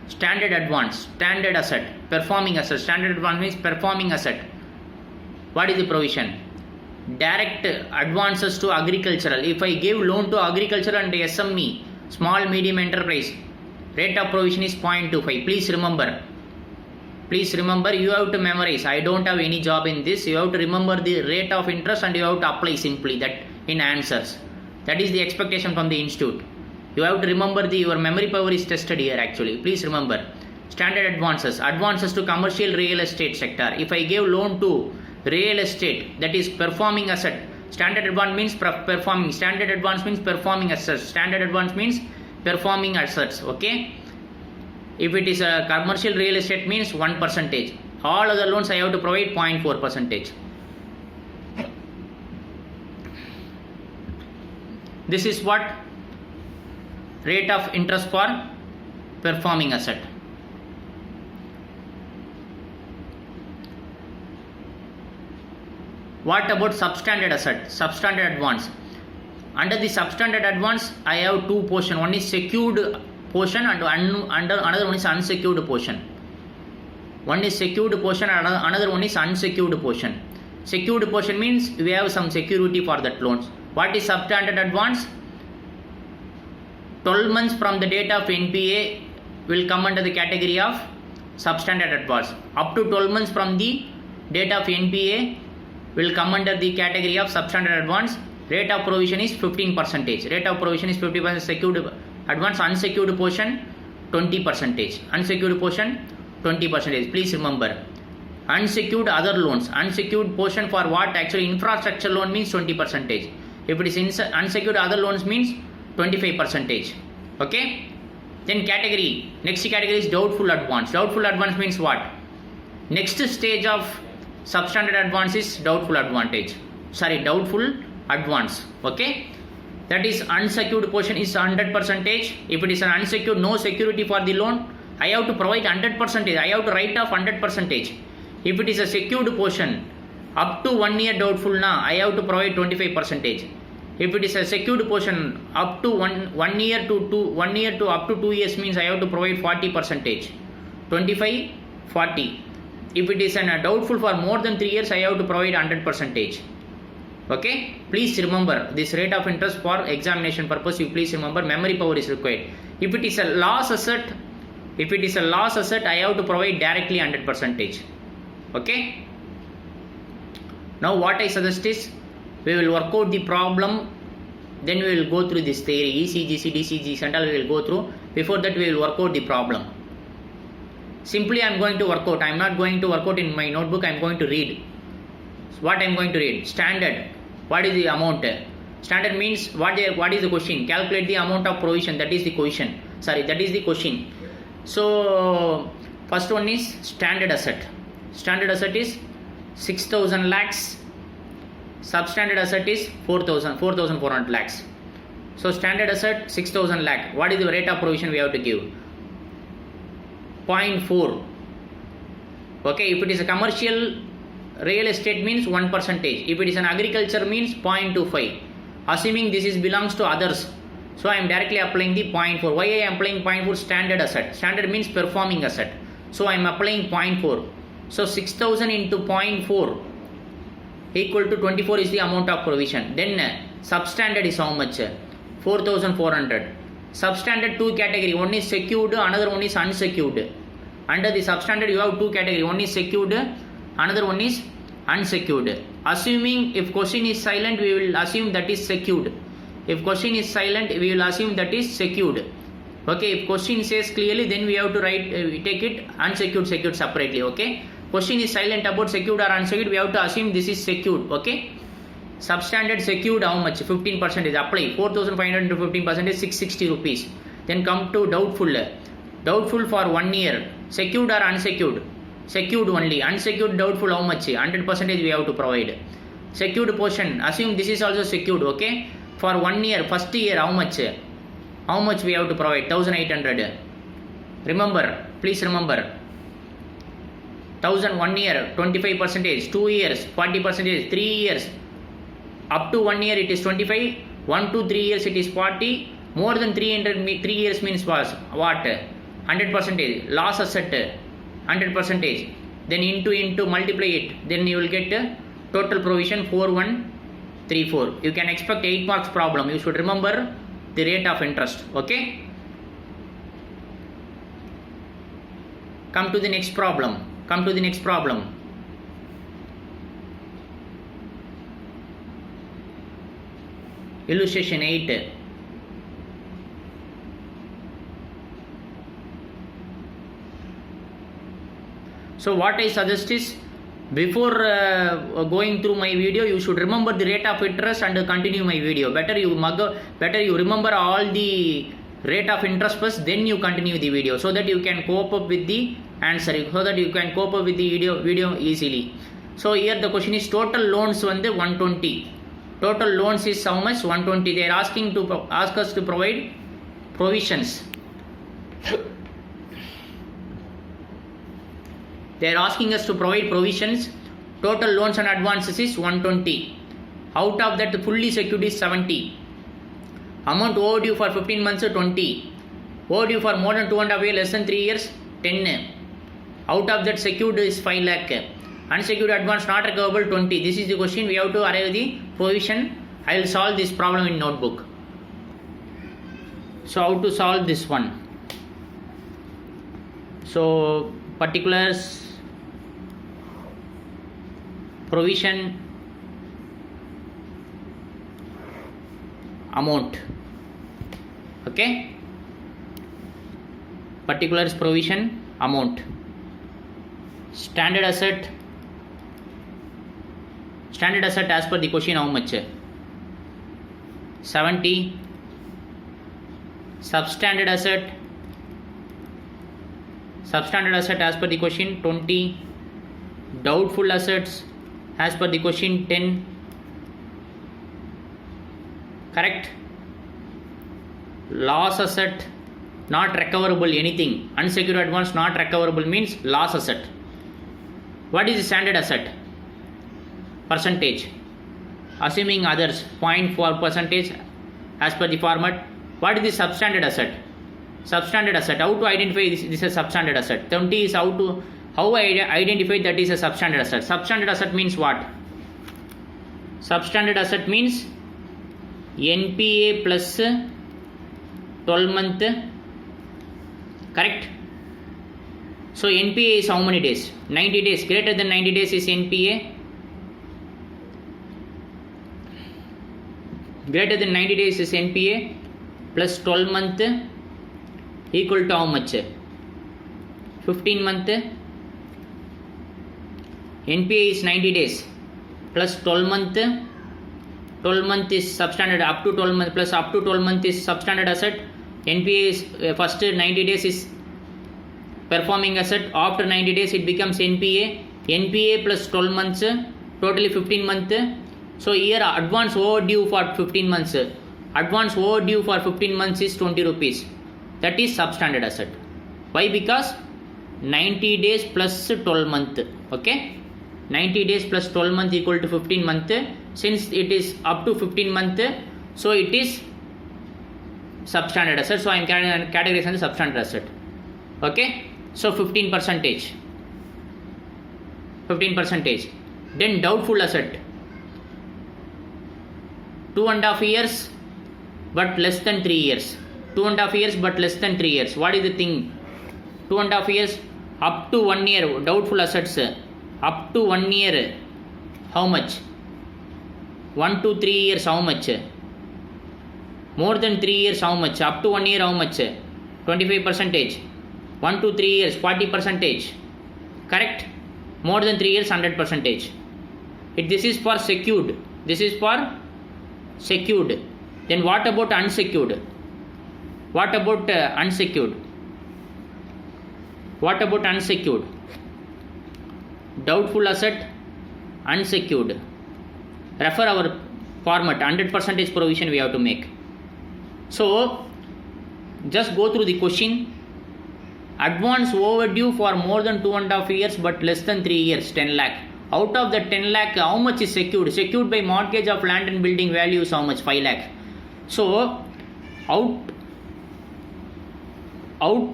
Standard advance, standard asset, performing asset. Standard advance means performing asset. What is the provision? Direct advances to agricultural. If I give loan to agricultural and SME, small medium enterprise, rate of provision is 0.25. Please remember, you have to memorize. I don't have any job in this. You have to remember the rate of interest and you have to apply simply that in answers. That is the expectation from the institute. You have to remember your memory power is tested here actually. Please remember. Standard advances. Advances to commercial real estate sector. If I give loan to real estate, that is performing asset. Standard advance means performing. Standard advance means performing assets. Standard advance means performing assets. Okay. If it is a commercial real estate means 1%. All other loans I have to provide 0.4%. This is what rate of interest for performing asset. What about substandard asset? Substandard advance. Under the substandard advance, I have two portions. One is secured portion and another one is unsecured portion. One is secured portion and another one is unsecured portion. Secured portion means we have some security for that loans. What is substandard advance? 12 months from the date of NPA will come under the category of substandard advance. Up to 12 months from the date of NPA will come under the category of substandard advance. Rate of provision is 15%. Rate of provision is 50%. Secured advance, unsecured portion 20%. Unsecured portion 20%. Please remember. Unsecured other loans. Unsecured portion for what? Actually infrastructure loan means 20%. If it is unsecured other loans means 25%. Okay. Then category, next category is doubtful advance. Doubtful advance means what? Next stage of substandard advance is doubtful advantage. Doubtful advance. Okay, that is unsecured portion is 100%. If it is an unsecured, no security for the loan, I have to provide 100%. I have to write off 100%. If it is a secured portion, up to 1 year doubtful na, I have to provide 25%. If it is a secured portion up to one year to up to 2 years means I have to provide 40%. 25, 40. If it is a doubtful for more than 3 years, I have to provide 100%. Okay, please remember this rate of interest for examination purpose. You please remember, memory power is required. If it is a loss asset, I have to provide directly 100%. Okay. Now what I suggest is, we will work out the problem, then we will go through this theory, ECGC, DCGC and all we will go through. Before that we will work out the problem. Simply I am going to work out. I am not going to work out in my notebook. I am going to read. What I am going to read? Standard. What is the amount? Standard means what is the question? Calculate the amount of provision. That is the question. That is the question. So first one is standard asset. Standard asset is 6,000 lakhs. Substandard asset is 4,400 lakhs. So standard asset 6,000 lakh. What is the rate of provision we have to give? 0.4. Okay, if it is a commercial real estate means 1%. If it is an agriculture means 0.25. Assuming this is belongs to others, so I am directly applying the 0.4. Why I am applying 0.4? Standard asset. Standard means performing asset. So I am applying 0.4. So 6,000 into 0.4 equal to 24 is the amount of provision. Then substandard is how much? 4,400. Substandard two category. One is secured, another one is unsecured. Under the substandard you have two category. One is secured, another one is unsecured. Assuming if question is silent, we will assume that is secured. If question is silent, we will assume that is secured. Okay, if question says clearly, then we have to write, take it unsecured, secured separately. Okay, question is silent about secured or unsecured, we have to assume this is secured. Okay, substandard secured how much? 15% is apply. 4,500 into 15% is 660 rupees. Then come to doubtful. Doubtful for 1 year. Secured or unsecured? Secured only. Unsecured doubtful how much? 100% we have to provide. Secured portion, assume this is also secured. Okay, for 1 year, first year how much? How much we have to provide? 1,800. Remember, please remember. 1,000 1 year, 25%. 2 years, 40%. 3 years, up to 1 year it is 25. 1 to 3 years it is 40. More than 3 years means what? 100%. Loss asset 100%. Then into multiply it. Then you will get total provision 4134. You can expect 8 marks problem. You should remember the rate of interest. Okay. Come to the next problem. Illustration 8. So what I suggest is, before going through my video, you should remember the rate of interest and continue my video. Better you remember all the rate of interest first, then you continue the video, so that you can cope up with the answer, so that you can cope up with the video easily. So here the question is total loans 120. Total loans is how much? 120. They are ask us to provide provisions. They are asking us to provide provisions. Total loans and advances is 120. Out of that, fully secured is 70. Amount overdue for 15 months 20. Overdue for more than 2.5 years, less than 3 years 10. Out of that, secured is 5 lakh. Unsecured advance not recoverable 20. This is the question. We have to arrive the provision. I will solve this problem in notebook. So how to solve this one? So particulars, provision, amount. Okay, particulars, provision, amount. Standard asset as per the question how much? 70. Substandard asset Substandard asset as per the question 20. Doubtful assets as per the question 10. Correct. Loss asset not recoverable anything. Unsecured advance not recoverable means loss asset. What is the standard asset? Percentage. Assuming others 0.4 percentage as per the format. What is the substandard asset? Substandard asset. How to identify this is a substandard asset? 20 is how I identify that is a substandard asset. Substandard asset means what? Substandard asset means NPA plus 12 month. Correct. So NPA is how many days? 90 days. Greater than 90 days is NPA. Greater than 90 days is NPA plus 12 month equal to how much? 15 month. NPA is 90 days plus 12 month. 12 month is substandard. Up to 12 month plus up to 12 month is substandard asset. NPA is first 90 days is performing asset. After 90 days it becomes NPA. NPA plus 12 months totally 15 month. So here advance overdue for 15 months. Advance overdue for 15 months is 20 rupees. That is substandard asset. Why? Because 90 days plus 12 month. Okay. 90 days plus 12 month equal to 15 month. Since it is up to 15 month, so it is substandard asset. So I am categorizing the substandard asset. Okay. So 15 percentage. 15 percentage. Then doubtful asset. 2.5 years but less than 3 years. 2.5 years but less than 3 years. What is the thing? 2.5 years up to 1 year. Doubtful assets. Up to 1 year. How much? 1 to 3 years. How much? More than 3 years. How much? Up to 1 year. How much? 25 percentage. 1 to 3 years. 40 percentage. Correct? More than 3 years. 100 percentage. This is for secured. This is for secured. Then what about unsecured? What about unsecured? What about unsecured? Doubtful asset, unsecured. Refer our format. 100% provision we have to make. So just go through the question. Advance overdue for more than 2.5 years but less than 3 years, 10 lakh. Out of the 10 lakh, how much is secured? Secured by mortgage of land and building value is how much? 5 lakh. So out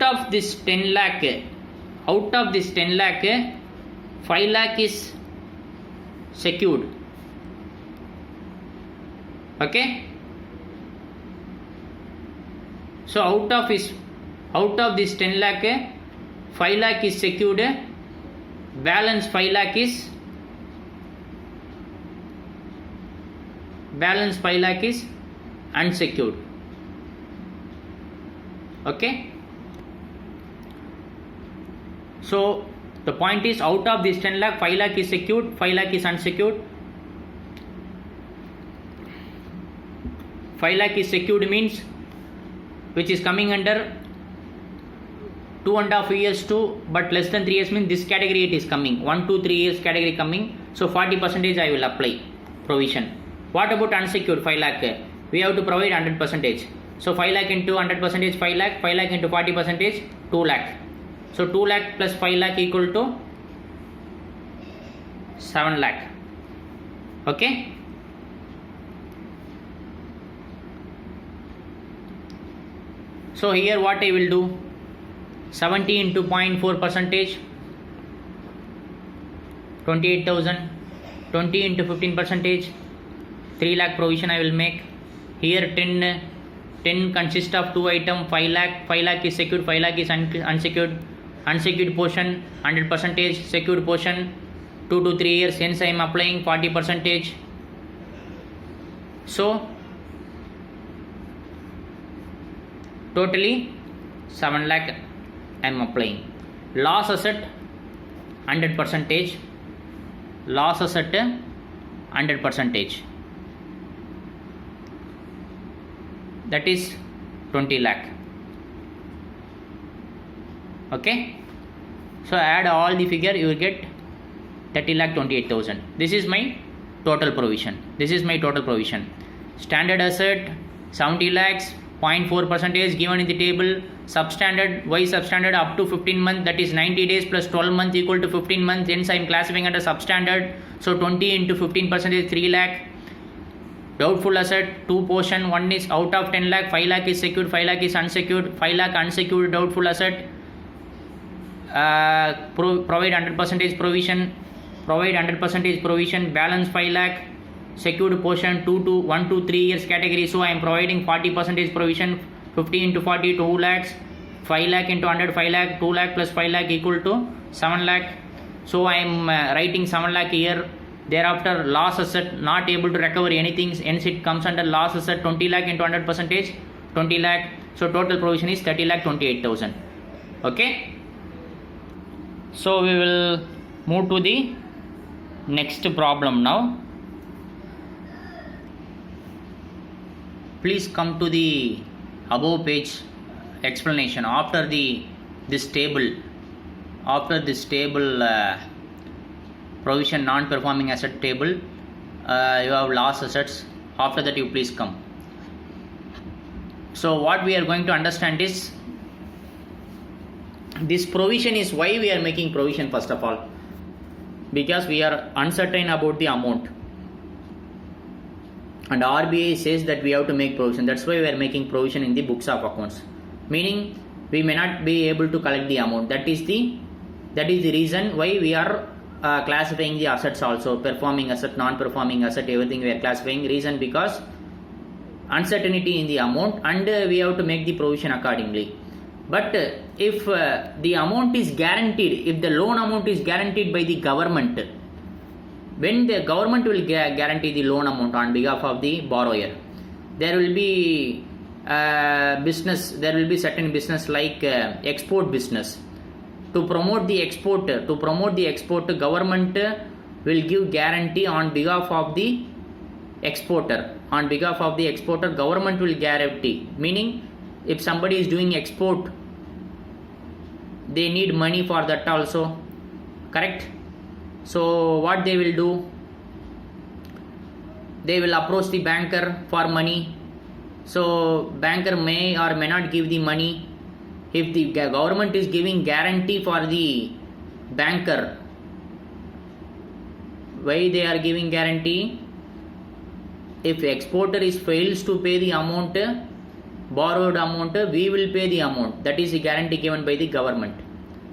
of this 10 lakh, 5 lakh is secured. Okay. So out of this 10 lakh, 5 lakh is secured. Balance 5 lakh is unsecured. Okay. So the point is, out of this 10 lakh, 5 lakh is secured, 5 lakh is unsecured. 5 lakh is secured means, which is coming under 2.5 years to but less than 3 years means this category it is coming. 1 to 3 years category coming. So 40% I will apply provision. What about unsecured 5 lakh? We have to provide 100%. So 5 lakh into 100% 5 lakh, 5 lakh into 40% 2 lakh. So 2 lakh plus 5 lakh equal to 7 lakh. Okay. So here what I will do, 70 into 0.4%, 28,000, 20 into 15%, 3 lakh provision I will make. Here 10 consists of 2 items, 5 lakh is secured, 5 lakh is unsecured. Unsecured portion 100%, secured portion 2 to 3 years, hence I am applying 40%. So totally 7 lakh I am applying. Loss asset 100%, loss asset 100%, that is 20 lakh. Okay. So add all the figure, you will get 30,28,000. This is my total provision. Standard asset 70 lakhs, 0.4% given in the table. Substandard, why substandard? Up to 15 months, that is 90 days plus 12 months equal to 15 months. Hence I am classifying under substandard. So 20 into 15% is 3 lakh. Doubtful asset, two portion. One is out of 10 lakh, 5 lakh is secured, 5 lakh is unsecured. 5 lakh unsecured doubtful asset. Provide 100% provision. Balance 5 lakh. Secured portion 1 to 3 years category. So I am providing 40% provision. 50 into 40, 2 lakhs. 5 lakh into 100, 5 lakh. 2 lakh plus 5 lakh equal to 7 lakh. So I am writing 7 lakh here. Thereafter loss asset, not able to recover anything, hence it comes under loss asset. 20 lakh into 100%, 20 lakh. So total provision is 30,28,000. Okay. So we will move to the next problem now. Please come to the above page explanation. After this table provision non-performing asset table, you have loss assets. After that you please come. So what we are going to understand is this provision is why we are making provision. First of all, because we are uncertain about the amount, and RBI says that we have to make provision. That's why we are making provision in the books of accounts, meaning we may not be able to collect the amount. That is the reason why we are classifying the assets also, performing asset, non-performing asset, everything we are classifying. Reason because uncertainty in the amount, and we have to make the provision accordingly. But if the amount is guaranteed, if the loan amount is guaranteed by the government, when the government will guarantee the loan amount on behalf of the borrower, there will be certain business like export business. To promote the export, government will give guarantee on behalf of the exporter. Government will guarantee. Meaning, if somebody is doing export, they need money for that also. Correct? So what they will do? They will approach the banker for money. So banker may or may not give the money. If the government is giving guarantee for the banker, why they are giving guarantee? If exporter fails to pay the amount, borrowed amount, we will pay the amount. That is the guarantee given by the government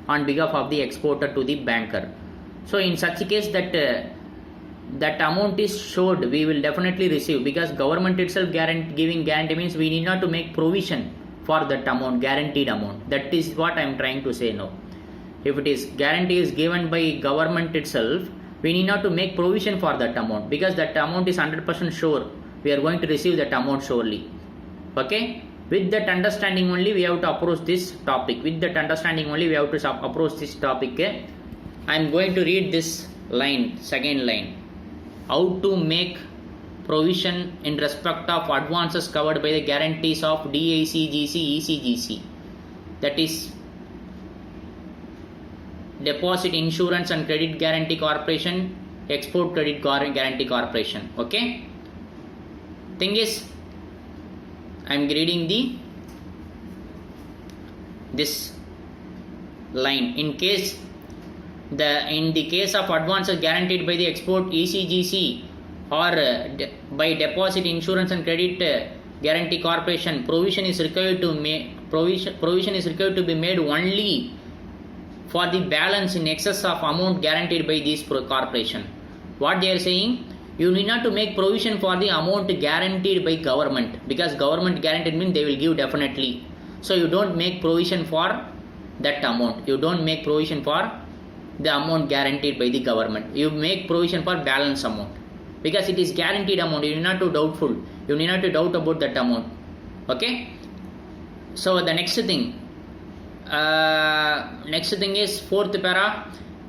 on behalf of the exporter to the banker. So in such a case that amount is showed, we will definitely receive, because government itself giving guarantee means we need not to make provision for that amount, guaranteed amount. That is what I am trying to say now. If it is guarantee is given by government itself, we need not to make provision for that amount, because that amount is 100% sure. We are going to receive that amount surely. Okay. With that understanding only we have to approach this topic. I am going to read this line, second line. How to make provision in respect of advances covered by the guarantees of DICGC, ECGC. That is Deposit Insurance and Credit Guarantee Corporation, Export Credit Guarantee Corporation. Okay. Thing is, I am reading this line. In the case of advances guaranteed by the export ECGC or by Deposit Insurance and Credit Guarantee Corporation, provision is required to be made only for the balance in excess of amount guaranteed by this corporation. What they are saying, you need not to make provision for the amount guaranteed by government, because government guaranteed means they will give definitely. So you don't make provision for that amount. You don't make provision for the amount guaranteed by the government. You make provision for balance amount, because it is guaranteed amount. You need not to doubtful. You need not to doubt about that amount. Okay. So the next thing is fourth para.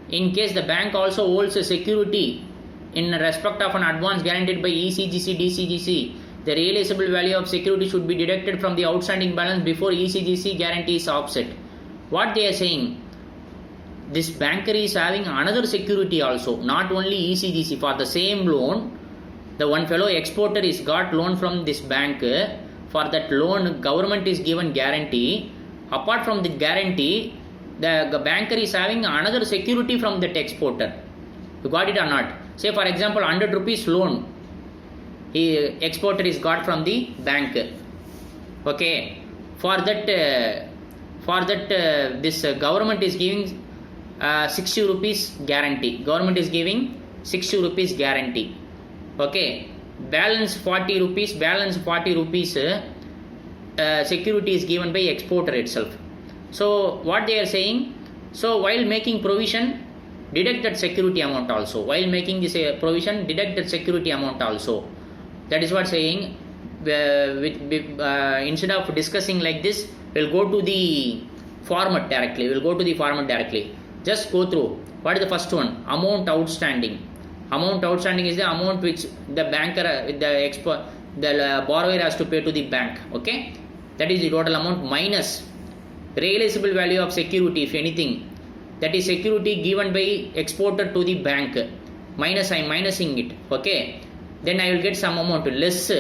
In case the bank also holds a security in respect of an advance guaranteed by ECGC, DCGC, the realizable value of security should be deducted from the outstanding balance before ECGC guarantee is offset. What they are saying, this banker is having another security also, not only ECGC. For the same loan, the one fellow exporter is got loan from this bank. For that loan, government is given guarantee. Apart from the guarantee, the banker is having another security from that exporter. You got it or not? Say for example, 100 rupees loan exporter is got from the bank. Okay, for that this government is giving 60 rupees guarantee. Government is giving 60 rupees guarantee. Okay, balance 40 rupees. Security is given by exporter itself. So what they are saying? So while making provision, deduct that security amount also. While making this provision, deduct that security amount also. That is what saying. Instead of discussing like this, we'll go to the format directly. Just go through. What is the first one? Amount outstanding. Amount outstanding is the amount which the banker, the borrower has to pay to the bank. Okay, that is the total amount minus realizable value of security, if anything. That is security given by exporter to the bank. Minus, I am minusing it. Okay, then I will get some amount less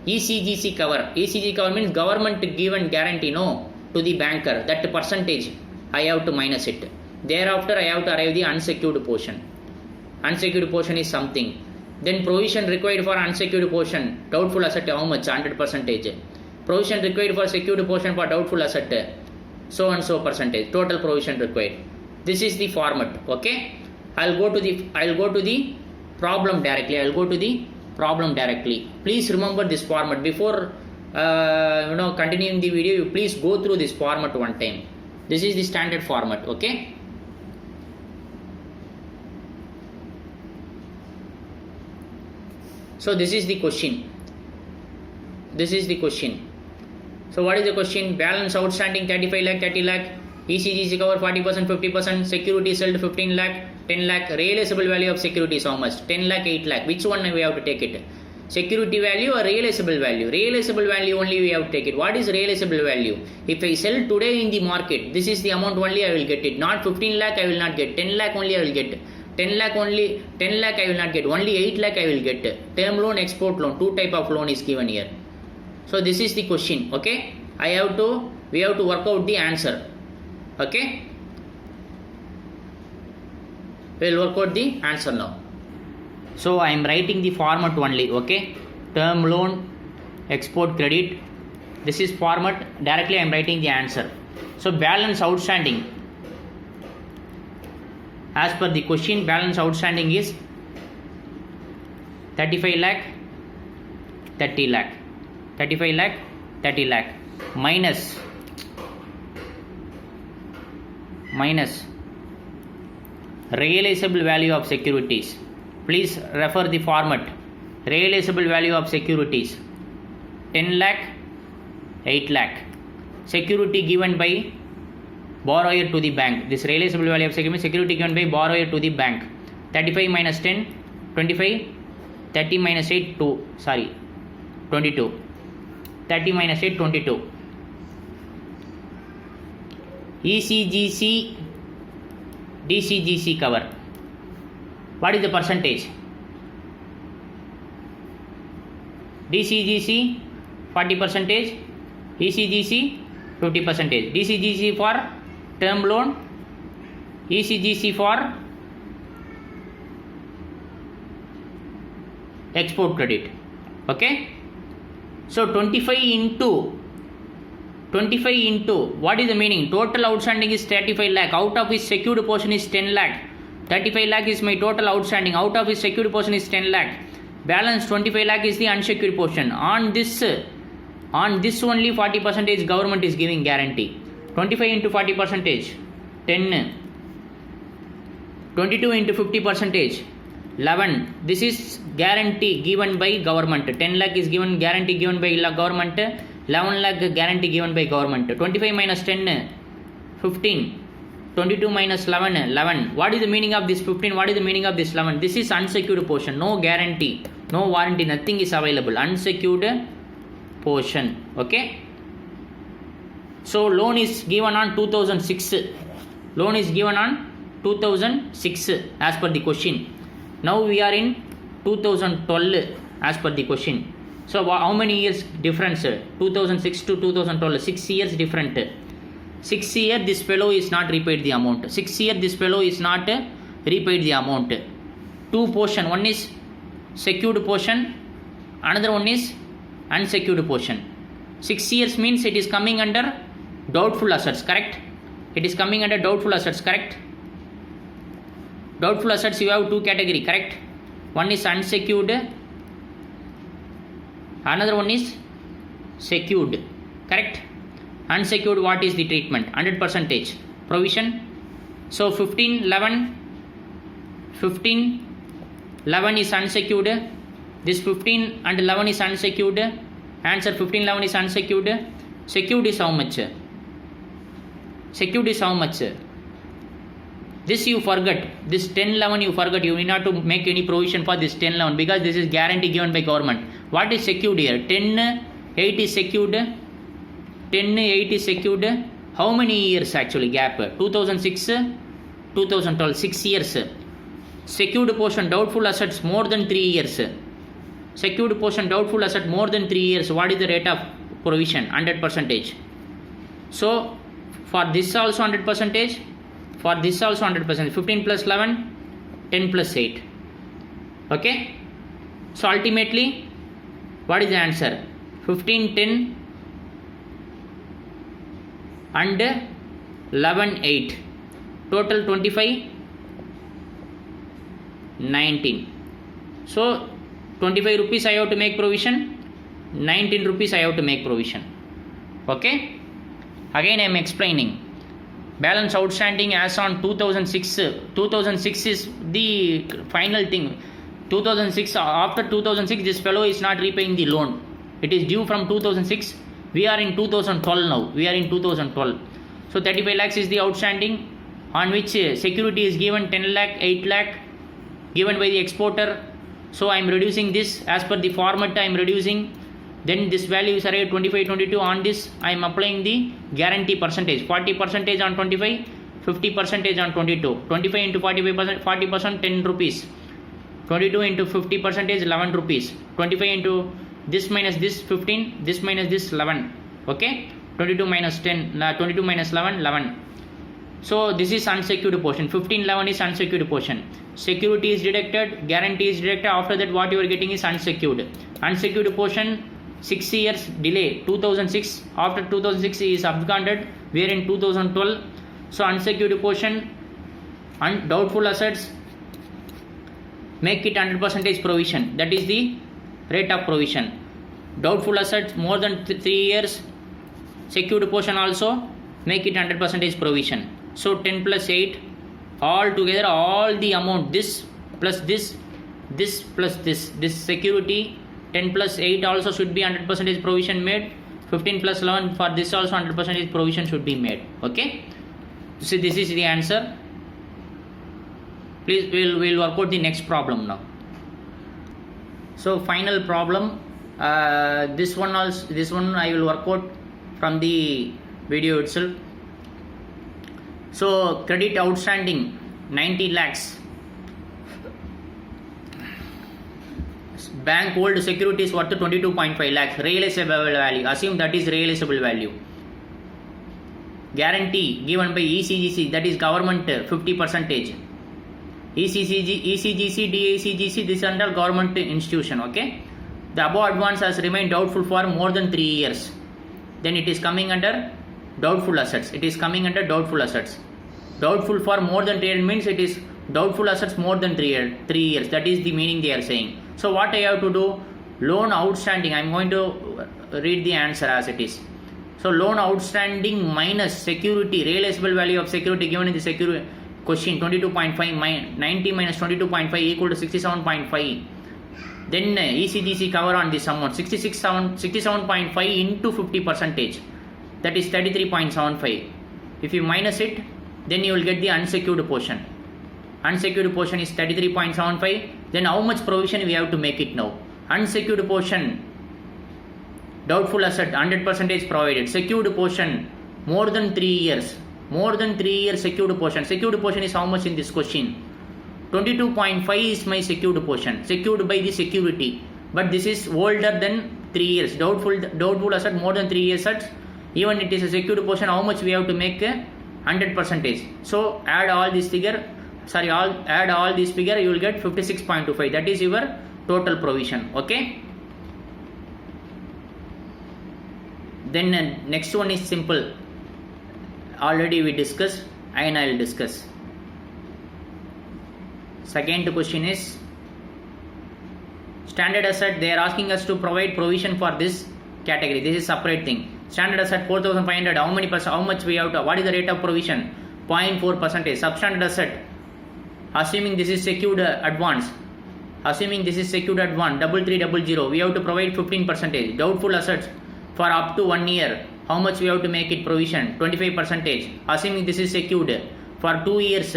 ECGC cover. ECGC cover means government given guarantee to the banker. That percentage I have to minus it. Thereafter I have to arrive the unsecured portion. Unsecured portion is something. Then provision required for unsecured portion. Doubtful asset how much? 100%. Provision required for secured portion for doubtful asset. So and so percentage. Total provision required. This is the format. Okay. I'll go to the problem directly. Please remember this format. Before continuing the video, you please go through this format one time. This is the standard format. Okay. So this is the question. So what is the question? Balance outstanding 35 lakh, 30 lakh, ECGC cover 40%, 50%, security sold 15 lakh, 10 lakh, realizable value of security is how much? 10 lakh, 8 lakh. Which one we have to take it? Security value or realizable value? Realizable value only we have to take it. What is realizable value? If I sell today in the market, this is the amount only I will get it. Not 15 lakh I will not get. 10 lakh only I will get. 10 lakh I will not get. Only 8 lakh I will get. Term loan, export loan. Two type of loan is given here. So this is the question. Okay. We have to work out the answer. Okay. We will work out the answer now. So I am writing the format only. Okay. Term loan, export credit. This is format. Directly I am writing the answer. So balance outstanding. As per the question, balance outstanding is 35 lakh, 30 lakh. 35 lakh, 30 lakh. Minus realizable value of securities. Please refer the format. Realizable value of securities 10 lakh, 8 lakh. Security given by borrower to the bank. This realizable value of security given by borrower to the bank. 35 minus 10, 25. 30 minus 8, 22. 30 minus 8, 22. ECGC, DCGC cover. What is the percentage? DCGC 40%, ECGC 50%. DCGC for term loan, ECGC for export credit. Okay. So 25 into what is the meaning? Total outstanding is 35 lakh. Out of his secured portion is 10 lakh. 35 lakh is my total outstanding. Out of his secured portion is 10 lakh. Balance 25 lakh is the unsecured portion. On this only 40% government is giving guarantee. 25 into 40%, 10. 22 into 50%, 11. This is guarantee given by government. 10 lakh is given guarantee given by government. 11 lakh guarantee given by government. 25 minus 10, 15. 22 minus 11, 11. What is the meaning of this 15? What is the meaning of this 11? This is unsecured portion. No guarantee, no warranty, nothing is available. Unsecured portion. Okay. So loan is given on 2006. Loan is given on 2006 as per the question. Now we are in 2012 as per the question. So how many years difference? 2006 to 2012, 6 years different. 6 years this fellow is not repaid the amount. 6 years this fellow is not repaid the amount. Two portion, one is secured portion, another one is unsecured portion. 6 years means it is coming under doubtful assets, correct? It is coming under doubtful assets, correct? Doubtful assets you have two category, correct? One is unsecured, another one is secured, correct? Unsecured, what is the treatment? 100% provision. So 15 11 is unsecured. This 15 and 11 is unsecured. Answer 15 11 is unsecured. Secured is how much? Secured is how much? This you forget. This 10 11 you forget. You need not to make any provision for this 10 11 because this is guarantee given by government. What is secured here? 10 8 is secured. 10 8 is secured. How many years actually gap? 2006 2012, 6 years. Secured portion doubtful assets more than 3 years. Secured portion doubtful asset more than 3 years. What is the rate of provision? 100%. So for this also 100%. For this also 100%. 15 plus 11, 10 plus 8. Okay. So ultimately, what is the answer? 15 10 and 11 8. Total 25 19. So 25 rupees I have to make provision, 19 rupees I have to make provision. Okay. Again I am explaining. Balance outstanding as on 2006. 2006 is the final thing. 2006, after 2006 this fellow is not repaying the loan. It is due from 2006. We are in 2012 now. We are in 2012. So 35 lakhs is the outstanding, on which security is given 10 lakh, 8 lakh given by the exporter. So I am reducing this as per the format. I am reducing. Then this value is arrived 25 22. On this I am applying the guarantee percentage. 40% on 25, 50% on 22. 25 into 45%, 40%, 10 rupees. 22 into 50% 11 rupees. 25 into this minus this 15, this minus this 11. Okay. 22 minus 10, 22 minus 11, 11. So this is unsecured portion. 15 11 is unsecured portion. Security is deducted, guarantee is deducted. After that what you are getting is unsecured. Unsecured portion 6 years delay. 2006. After 2006 is absconded. We are in 2012. So unsecured portion and doubtful assets, make it 100% provision. That is the rate of provision. Doubtful assets more than 3 years. Secured portion also, make it 100% provision. So 10 plus 8, all together, all the amount, this plus this plus this security, 10 plus 8 also should be 100% provision made. 15 plus 11 for this also 100% provision should be made. Okay. So this is the answer. Please, we'll work out the next problem now. So final problem. This one I will work out from the video itself. So credit outstanding 90 lakhs. Bank hold securities worth 22.5 lakhs. Realizable value. Assume that is realizable value. Guarantee given by ECGC, that is government 50%. ECGC, DACGC, this under government institution. Okay. The above advance has remained doubtful for more than 3 years. Then it is coming under doubtful assets. It is coming under doubtful assets. Doubtful for more than 3 years means it is doubtful assets more than 3 years. That is the meaning they are saying. So what I have to do? Loan outstanding. I am going to read the answer as it is. So loan outstanding minus security, realizable value of security given in the security question 22.5 90 minus 22.5 equal to 67.5. Then ECGC cover on this amount 67.5 into 50%, that is 33.75. If you minus it, then you will get the unsecured portion. Unsecured portion is 33.75. Then how much provision we have to make it now? Unsecured portion, doubtful asset 100% provided. Secured portion more than 3 years. more than 3 years secured portion. Secured portion is how much in this question? 22.5 is my secured portion, secured by the security, but this is older than 3 years. Doubtful asset more than 3 years assets, even it is a secured portion, how much we have to make? 100%. So add all this figure, add all this figure, you will get 56.25. That is your total provision. Okay. Then next one is simple. Already we discussed, and I will discuss. Second question is standard asset. They are asking us to provide provision for this category. This is separate thing. Standard asset 4,500. How many percent? How much we have to? What is the rate of provision? 0.4%. Substandard asset. Assuming this is secured advance. Assuming this is secured advance. 3300. We have to provide 15%. Doubtful assets for up to 1 year. How much we have to make it provision? 25%. Assuming this is secured for 2 years.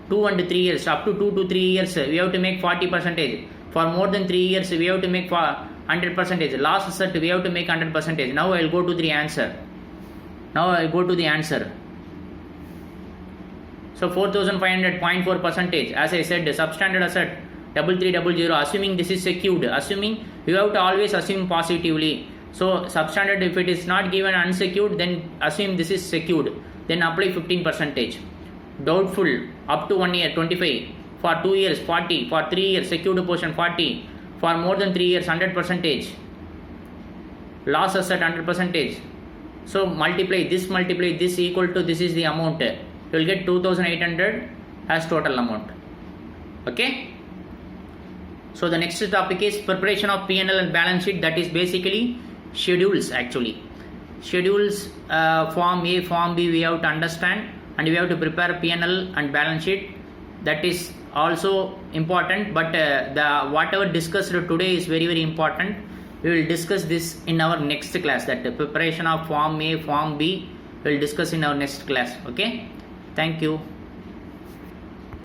2 and 3 years. Up to 2 to 3 years. We have to make 40%. For more than 3 years, we have to make 100%. Last asset, we have to make 100%. Now I will go to the answer. So 4,500, 0.4%. As I said, substandard asset 3300. Assuming this is secured. Assuming you have to always assume positively. So substandard, if it is not given unsecured, then assume this is secured. Then apply 15%. Doubtful up to 1 year 25. For 2 years 40. For 3 years secured portion 40. For more than 3 years 100%. Loss asset 100%. So multiply this equal to this is the amount. You will get 2,800 as total amount. Okay. So the next topic is preparation of P&L and balance sheet. That is basically schedules actually. Schedules form A, form B we have to understand, and we have to prepare P&L and balance sheet. That is also important, but the whatever discussed today is very, very important. We will discuss this in our next class. That the preparation of form A, form B we will discuss in our next class. Okay. Thank you.